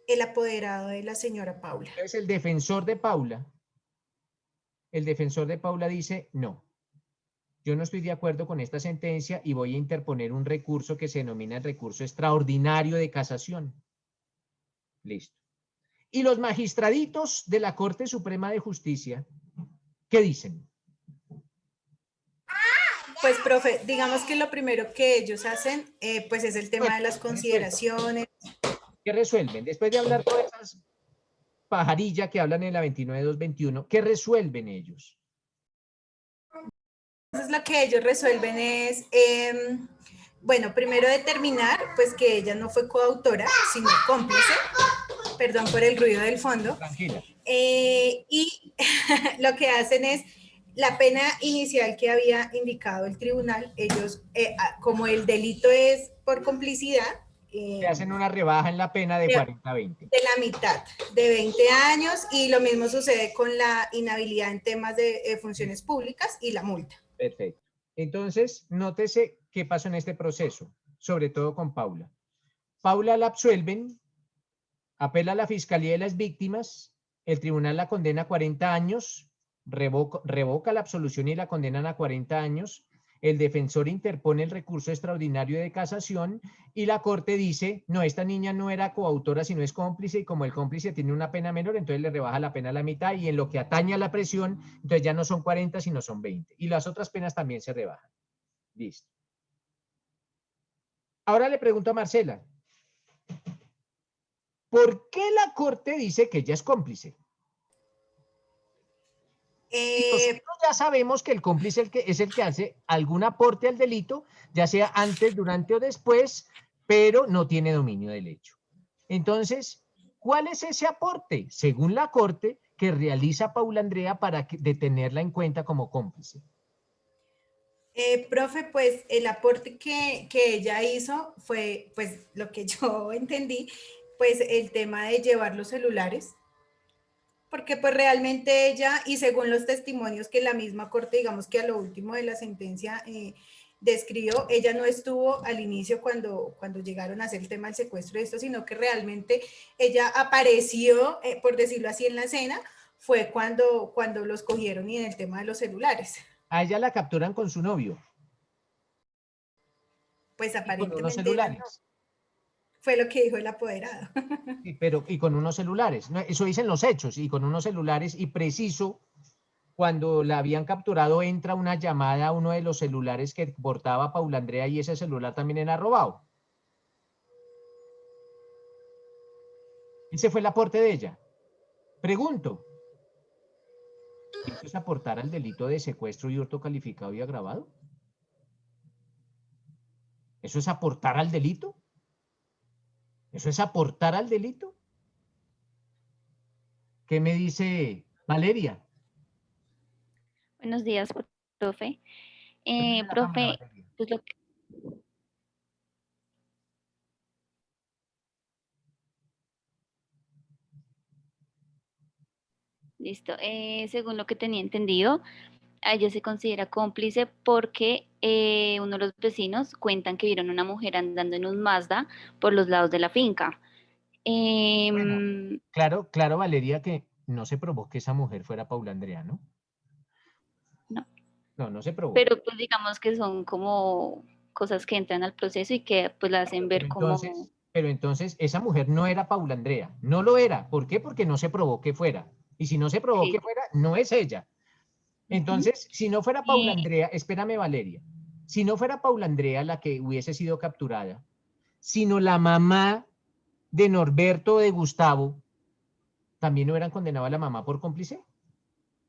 El apoderado de la señora Paula. Es el defensor de Paula. El defensor de Paula dice, no, yo no estoy de acuerdo con esta sentencia y voy a interponer un recurso que se denomina el recurso extraordinario de casación. Listo. Y los magistraditos de la Corte Suprema de Justicia, ¿qué dicen? Pues, profe, digamos que lo primero que ellos hacen, pues es el tema de las consideraciones. ¿Qué resuelven? Después de hablar todas esas pajarillas que hablan en la 29.221, ¿qué resuelven ellos? Entonces, lo que ellos resuelven es, bueno, primero determinar, pues, que ella no fue coautora, sino cómplice. Perdón por el ruido del fondo. Tranquila. Y lo que hacen es la pena inicial que había indicado el tribunal, ellos, como el delito es por complicidad, Se hacen una rebaja en la pena de 40 a 20. De la mitad, de 20 años, y lo mismo sucede con la inhabilidad en temas de funciones públicas y la multa. Perfecto. Entonces, nótese qué pasó en este proceso, sobre todo con Paula. Paula la absuelven, apela a la Fiscalía de las Víctimas, el tribunal la condena a 40 años, revoca la absolución y la condenan a 40 años, el defensor interpone el recurso extraordinario de casación y la Corte dice, no, esta niña no era coautora, sino es cómplice, y como el cómplice tiene una pena menor, entonces le rebaja la pena a la mitad, y en lo que atañe a la presión, entonces ya no son 40, sino son 20. Y las otras penas también se rebajan. Listo. Ahora le pregunto a Marcela, ¿por qué la Corte dice que ella es cómplice? Nosotros ya sabemos que el cómplice es el que hace algún aporte al delito, ya sea antes, durante o después, pero no tiene dominio del hecho. Entonces, ¿cuál es ese aporte? Según la Corte, que realiza Paula Andrea para tenerla en cuenta como cómplice? Profe, pues el aporte que ella hizo fue, pues lo que yo entendí, pues el tema de llevar los celulares, porque pues realmente ella, y según los testimonios que la misma corte, digamos que a lo último de la sentencia describió, ella no estuvo al inicio cuando llegaron a hacer el tema del secuestro de esto, sino que realmente ella apareció, por decirlo así, en la escena, fue cuando los cogieron y en el tema de los celulares. A ella la capturan con su novio. Pues aparentemente con unos celulares. no. Fue lo que dijo el apoderado. Sí, pero y con unos celulares. No, eso dicen los hechos, y con unos celulares, y preciso, cuando la habían capturado, entra una llamada a uno de los celulares que portaba Paula Andrea y ese celular también era robado. Ese fue el aporte de ella. Pregunto. ¿Eso es aportar al delito de secuestro y hurto calificado y agravado? ¿Eso es aportar al delito? ¿Eso es aportar al delito? ¿Qué me dice Valeria? Buenos días, profe. Prende la cámara, Profe, Valeria. pues lo que- Listo. Según lo que tenía entendido, a ella se considera cómplice porque uno de los vecinos cuentan que vieron una mujer andando en un Mazda por los lados de la finca. Bueno, claro, Valeria, que no se probó que esa mujer fuera Paula Andrea, ¿no? No. No se probó. Pero pues digamos que son como cosas que entran al proceso y que pues la hacen ver como... Pero entonces esa mujer no era Paula Andrea, no lo era. ¿Por qué? Porque no se probó que fuera. Y si no se probó que fuera, no es ella. Entonces, si no fuera Paula Andrea, espérame Valeria, si no fuera Paula Andrea la que hubiese sido capturada, sino la mamá de Norberto o de Gustavo, ¿también no hubieran condenado a la mamá por cómplice?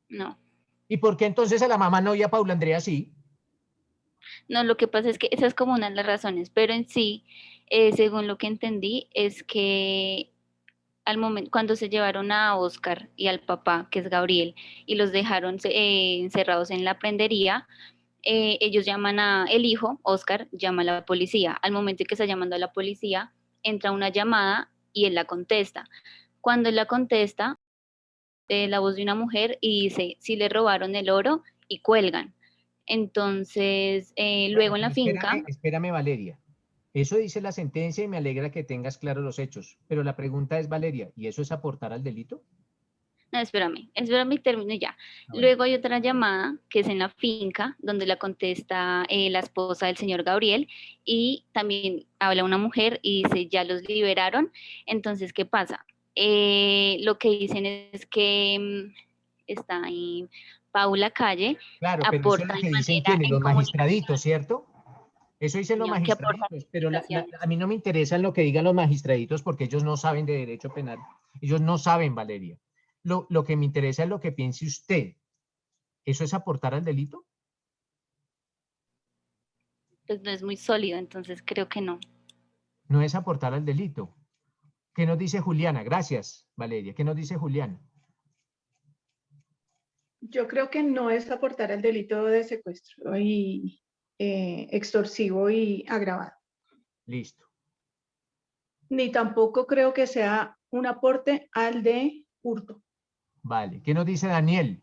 No. ¿Y por qué entonces a la mamá no y a Paula Andrea sí? No, lo que pasa es que esa es como una de las razones, pero en sí, según lo que entendí, es que al momento, cuando se llevaron a Oscar y al papá, que es Gabriel, y los dejaron encerrados en la prendería, ellos llaman el hijo, Oscar, llama a la policía. Al momento en que está llamando a la policía, entra una llamada y él la contesta. Cuando él la contesta, la voz de una mujer y dice, si le robaron el oro, y cuelgan. Entonces, luego en la finca... Espérame, Valeria. Eso dice la sentencia y me alegra que tengas claros los hechos. Pero la pregunta es, Valeria, ¿y eso es aportar al delito? No, espérame y termino ya. Luego hay otra llamada que es en la finca, donde la contesta la esposa del señor Gabriel y también habla una mujer y dice, ya los liberaron. Entonces, ¿qué pasa? Lo que dicen es que está ahí Paula Calle, claro, pero eso es lo que dicen ¿quiénes? Los magistraditos, ¿cierto? Eso dicen los magistraditos, pero a mí no me interesa en lo que digan los magistraditos porque ellos no saben de derecho penal. Ellos no saben, Valeria. Lo que me interesa es lo que piense usted. ¿Eso es aportar al delito? Pues no es muy sólido, entonces creo que no. No es aportar al delito. ¿Qué nos dice Juliana? Gracias, Valeria. ¿Qué nos dice Juliana? Yo creo que no es aportar al delito de secuestro y extorsivo y agravado. Listo. Ni tampoco creo que sea un aporte al de hurto. Vale. ¿Qué nos dice Daniel?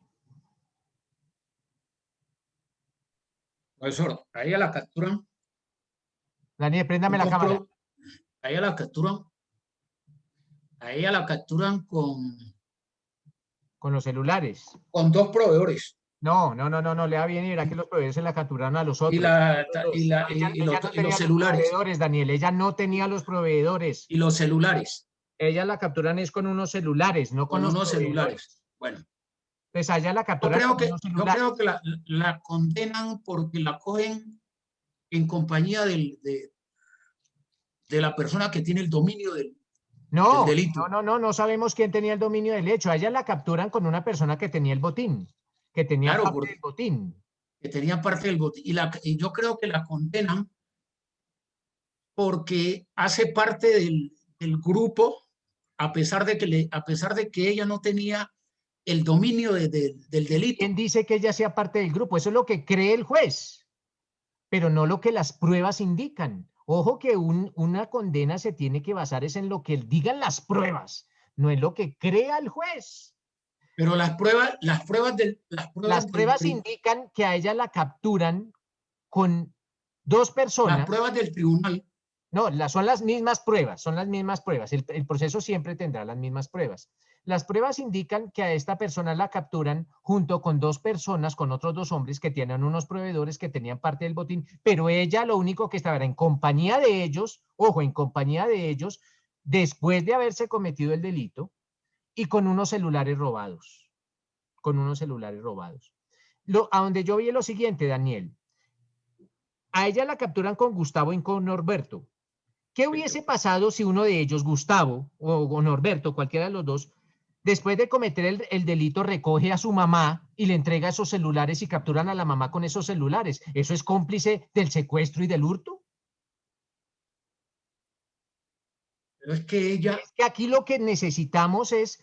Profesor, a ella la capturan. Daniel, préndame la cámara. A ella la capturan con los celulares. Con 2 proveedores. No, le va bien y verá que los proveedores se la capturaron a los otros. Y los celulares. Proveedores, Daniel, ella no tenía los proveedores. Y los celulares. Ella la capturan es con unos celulares, no con unos celulares. Bueno. Pues allá la capturan yo creo que la condenan porque la cogen en compañía de la persona que tiene el dominio del delito. No sabemos quién tenía el dominio del hecho. A ella la capturan con una persona que tenía el botín, que tenía parte del botín. Que tenía parte del botín. Y yo creo que la condenan porque hace parte del grupo, a pesar de que ella no tenía el dominio del delito. ¿Quién dice que ella sea parte del grupo? Eso es lo que cree el juez, pero no lo que las pruebas indican. Ojo que una condena se tiene que basar es en lo que digan las pruebas, no en lo que crea el juez. Pero las pruebas indican que a ella la capturan con dos personas. Las pruebas del tribunal. No, son las mismas pruebas, son las mismas pruebas. El proceso siempre tendrá las mismas pruebas. Las pruebas indican que a esta persona la capturan junto con dos personas, con otros dos hombres que tienen unos proveedores que tenían parte del botín, pero ella lo único que estaba era en compañía de ellos, ojo, en compañía de ellos, después de haberse cometido el delito y con unos celulares robados. Con unos celulares robados. A donde yo vi lo siguiente, Daniel. A ella la capturan con Gustavo y con Norberto. ¿Qué hubiese pasado si uno de ellos, Gustavo o Norberto, cualquiera de los dos, después de cometer el delito, recoge a su mamá y le entrega esos celulares y capturan a la mamá con esos celulares? ¿Eso es cómplice del secuestro y del hurto? Pero es que ella... Es que aquí lo que necesitamos es...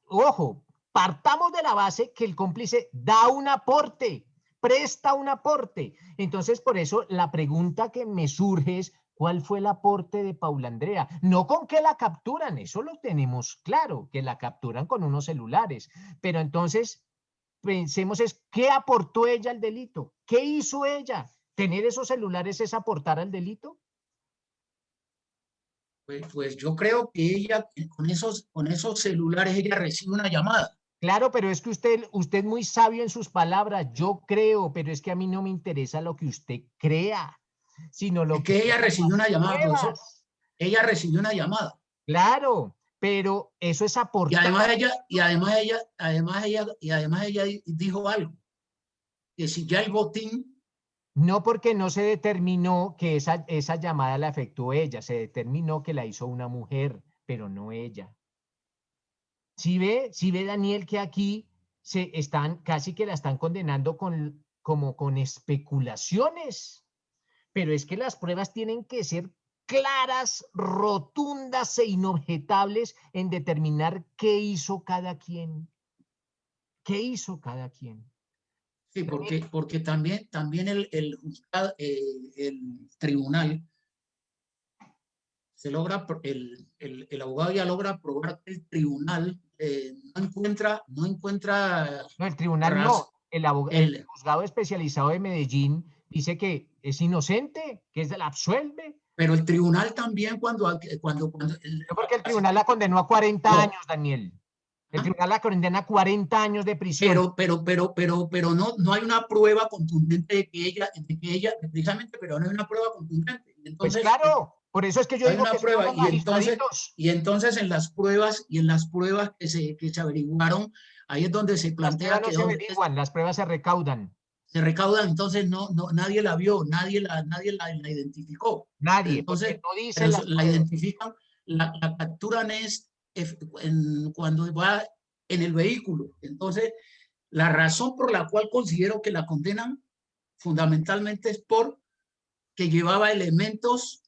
Ojo, partamos de la base que el cómplice da un aporte, presta un aporte. Entonces, por eso la pregunta que me surge es, ¿cuál fue el aporte de Paula Andrea? No con qué la capturan, eso lo tenemos claro, que la capturan con unos celulares. Pero entonces, pensemos es, ¿qué aportó ella al delito? ¿Qué hizo ella? ¿Tener esos celulares es aportar al delito? Pues yo creo que ella, con esos celulares, ella recibe una llamada. Claro, pero es que usted es muy sabio en sus palabras. Yo creo, pero es que a mí no me interesa lo que usted crea, sino lo que ella recibió una llamada, profesor. pruebas. Ella recibió una llamada. Claro, pero eso es aportar. Y además ella dijo algo, que si ya el botín... No, porque no se determinó que esa llamada la efectuó ella, se determinó que la hizo una mujer, pero no ella. ¿Sí ve, Daniel, que aquí casi que la están condenando como con especulaciones? Pero es que las pruebas tienen que ser claras, rotundas e inobjetables en determinar qué hizo cada quien. ¿Qué hizo cada quien? Sí, porque también el tribunal se logra, el abogado ya logra probar que el tribunal no encuentra... No, el tribunal no. El juzgado especializado de Medellín dice que es inocente, que la absuelve. Pero el tribunal también cuando porque el tribunal la condenó a 40 años, Daniel. El tribunal la condena a 40 años de prisión. Pero no hay una prueba contundente de que ella, precisamente, pero no hay una prueba contundente. Entonces, pues claro, por eso es que yo digo una que prueba, y entonces en las pruebas que se averiguaron, ahí es donde se plantea que... Las pruebas no se averiguan, las pruebas se recaudan. Se recaudan, entonces nadie la vio, nadie la identificó. Nadie, entonces no dice la identifican, la capturan cuando va en el vehículo. Entonces, la razón por la cual considero que la condenan fundamentalmente es porque llevaba elementos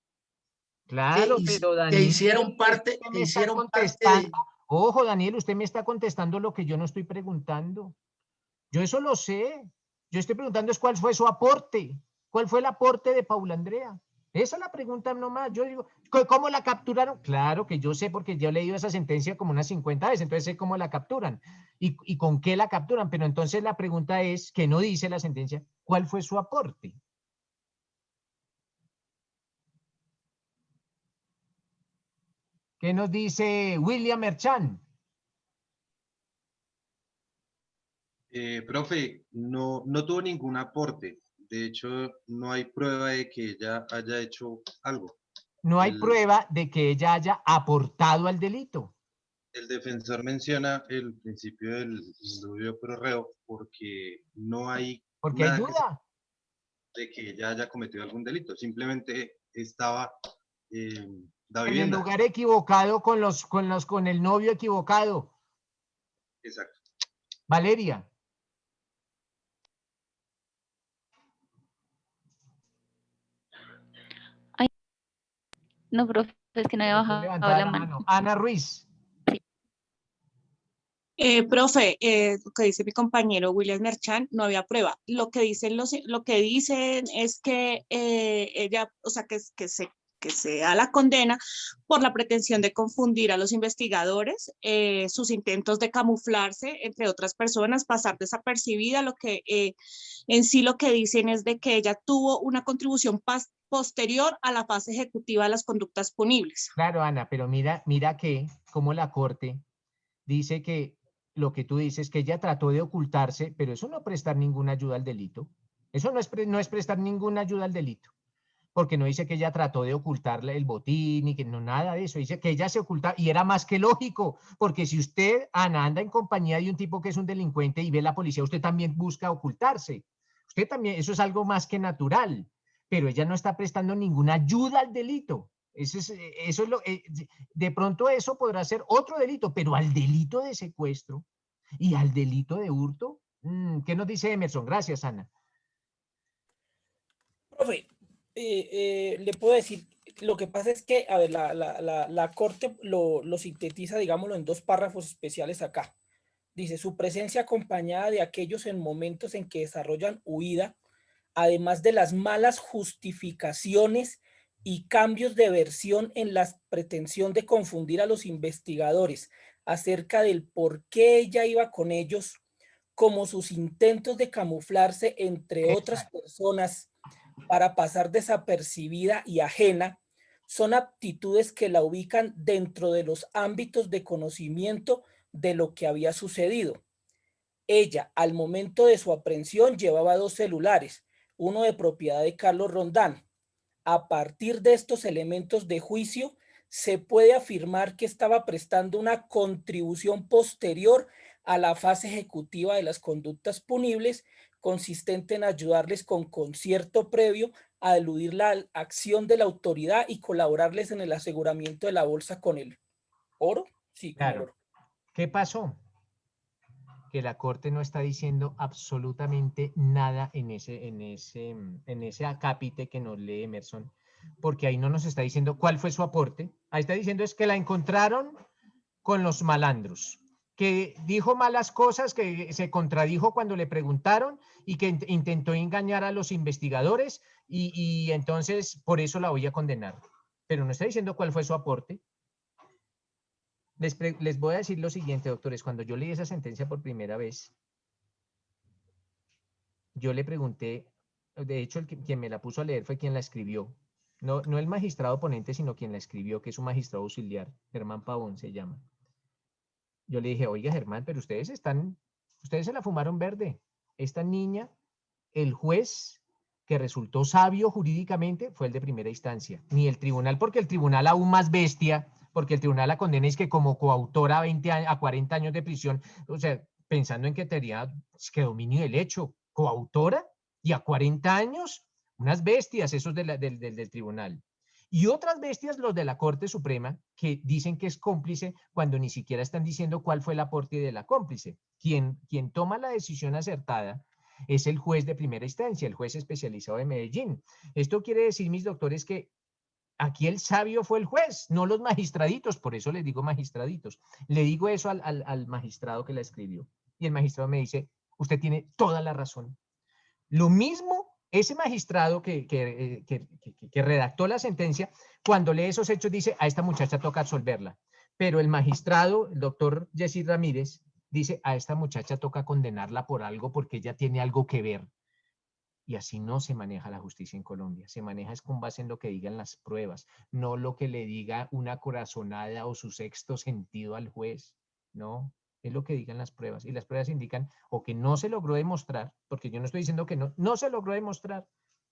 claro, pero Daniel, que hicieron parte de... Ojo, Daniel, usted me está contestando lo que yo no estoy preguntando. Yo eso lo sé. Yo estoy preguntando es cuál fue su aporte. ¿Cuál fue el aporte de Paula Andrea? Esa es la pregunta nomás. Yo digo, ¿cómo la capturaron? Claro que yo sé porque yo he leído esa sentencia como unas 50 veces, entonces sé cómo la capturan y con qué la capturan. Pero entonces la pregunta es, que no dice la sentencia, ¿cuál fue su aporte? ¿Qué nos dice William Merchan? Profe, no tuvo ningún aporte. De hecho, no hay prueba de que ella haya hecho algo. No hay prueba de que ella haya aportado al delito. El defensor menciona el principio del indubio pro reo porque no hay porque hay duda de que ella haya cometido algún delito. Simplemente estaba en el lugar equivocado con el novio equivocado. Exacto. Valeria. No, profe, es que no había bajado la mano. Ana Ruiz. Sí. Profe, lo que dice mi compañero William Merchan, no había prueba. Lo que dicen es que ella, o sea, que se da la condena por la pretensión de confundir a los investigadores, sus intentos de camuflarse entre otras personas, pasar desapercibida. Lo que en sí lo que dicen es de que ella tuvo una contribución posterior a la fase ejecutiva de las conductas punibles. Claro, Ana, pero mira que como la Corte dice que lo que tú dices, que ella trató de ocultarse, pero eso no es prestar ninguna ayuda al delito. Eso no es prestar ninguna ayuda al delito, porque no dice que ella trató de ocultarle el botín y que no, nada de eso. Dice que ella se oculta y era más que lógico, porque si usted, Ana, anda en compañía de un tipo que es un delincuente y ve la policía, usted también busca ocultarse. Usted también, eso es algo más que natural, pero ella no está prestando ninguna ayuda al delito. Eso es lo, de pronto eso podrá ser otro delito, pero al delito de secuestro y al delito de hurto, ¿qué nos dice Emerson? Gracias, Ana. Profe, le puedo decir, lo que pasa es que, a ver, la Corte lo sintetiza, digámoslo, en 2 párrafos especiales acá. Dice, su presencia acompañada de aquellos en momentos en que desarrollan huida, además de las malas justificaciones y cambios de versión en la pretensión de confundir a los investigadores acerca del por qué ella iba con ellos, como sus intentos de camuflarse entre otras personas para pasar desapercibida y ajena, son aptitudes que la ubican dentro de los ámbitos de conocimiento de lo que había sucedido. Ella, al momento de su aprehensión, llevaba 2 celulares, uno de propiedad de Carlos Rondán. A partir de estos elementos de juicio, se puede afirmar que estaba prestando una contribución posterior a la fase ejecutiva de las conductas punibles, consistente en ayudarles con concierto previo a eludir la acción de la autoridad y colaborarles en el aseguramiento de la bolsa con el oro. Sí, con el oro. ¿Qué pasó? Que la Corte no está diciendo absolutamente nada en ese acápite que nos lee Emerson, porque ahí no nos está diciendo cuál fue su aporte. Ahí está diciendo es que la encontraron con los malandros, que dijo malas cosas, que se contradijo cuando le preguntaron y que intentó engañar a los investigadores y entonces por eso la voy a condenar. Pero no está diciendo cuál fue su aporte. Les voy a decir lo siguiente, doctores. Cuando yo leí esa sentencia por primera vez, yo le pregunté, de hecho, quien me la puso a leer fue quien la escribió. No el magistrado ponente, sino quien la escribió, que es un magistrado auxiliar, Germán Pavón se llama. Yo le dije, oiga, Germán, pero ustedes se la fumaron verde. Esta niña, el juez que resultó sabio jurídicamente fue el de primera instancia, ni el tribunal, porque el tribunal aún más bestia, porque el tribunal la condena es que como coautora a 40 años de prisión, o sea, pensando en que tenía que dominio del hecho, coautora y a 40 años, unas bestias esos del tribunal. Y otras bestias los de la Corte Suprema que dicen que es cómplice cuando ni siquiera están diciendo cuál fue el aporte de la cómplice. Quien toma la decisión acertada es el juez de primera instancia, el juez especializado de Medellín. Esto quiere decir, mis doctores, que aquí el sabio fue el juez, no los magistraditos, por eso les digo magistraditos. Le digo eso al magistrado que la escribió. Y el magistrado me dice, usted tiene toda la razón. Lo mismo, ese magistrado que redactó la sentencia, cuando lee esos hechos dice, a esta muchacha toca absolverla. Pero el magistrado, el doctor Jessy Ramírez, dice, a esta muchacha toca condenarla por algo porque ella tiene algo que ver. Y así no se maneja la justicia en Colombia. Se maneja es con base en lo que digan las pruebas, no lo que le diga una corazonada o su sexto sentido al juez. No, es lo que digan las pruebas. Y las pruebas indican o que no se logró demostrar, porque yo no estoy diciendo que no se logró demostrar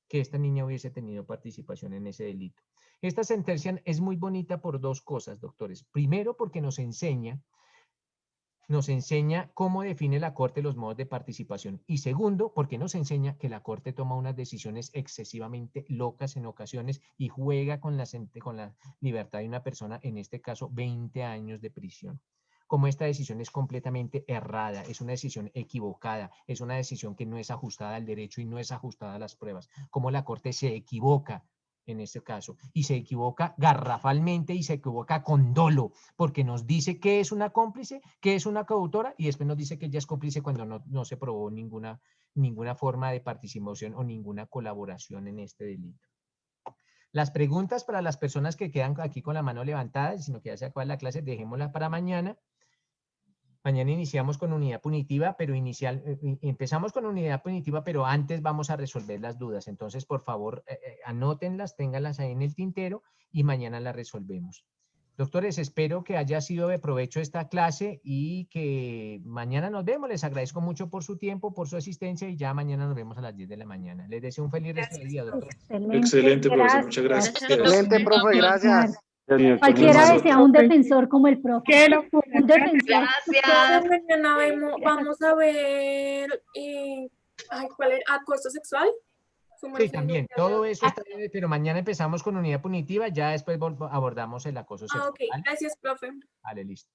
que esta niña hubiese tenido participación en ese delito. Esta sentencia es muy bonita por 2 cosas, doctores. Primero, porque nos enseña cómo define la Corte los modos de participación. Y segundo, porque nos enseña que la Corte toma unas decisiones excesivamente locas en ocasiones y juega con la libertad de una persona, en este caso 20 años de prisión. Como esta decisión es completamente errada, es una decisión equivocada, es una decisión que no es ajustada al derecho y no es ajustada a las pruebas. Como la Corte se equivoca en este caso, y se equivoca garrafalmente y se equivoca con dolo, porque nos dice qué es una cómplice, qué es una coautora, y después nos dice que ella es cómplice cuando no se probó ninguna forma de participación o ninguna colaboración en este delito. Las preguntas para las personas que quedan aquí con la mano levantada, sino que ya se acaba la clase, dejémosla para mañana. Mañana iniciamos con unidad punitiva, pero empezamos con unidad punitiva, pero antes vamos a resolver las dudas. Entonces, por favor, anótenlas, ténganlas ahí en el tintero y mañana las resolvemos. Doctores, espero que haya sido de provecho esta clase y que mañana nos vemos. Les agradezco mucho por su tiempo, por su asistencia y ya mañana nos vemos a las 10 de la mañana. Les deseo un feliz resto del día, doctor. Excelente, profesor. Muchas gracias. Excelente, profe. Gracias. Cualquiera desea un defensor como el profe. Un defensor. Gracias. Mañana vamos a ver ¿cuál era? Acoso sexual. Sí, también. Todo eso está bien, pero mañana empezamos con unidad punitiva, ya después abordamos el acoso sexual. Ok, gracias, profe. Vale, listo.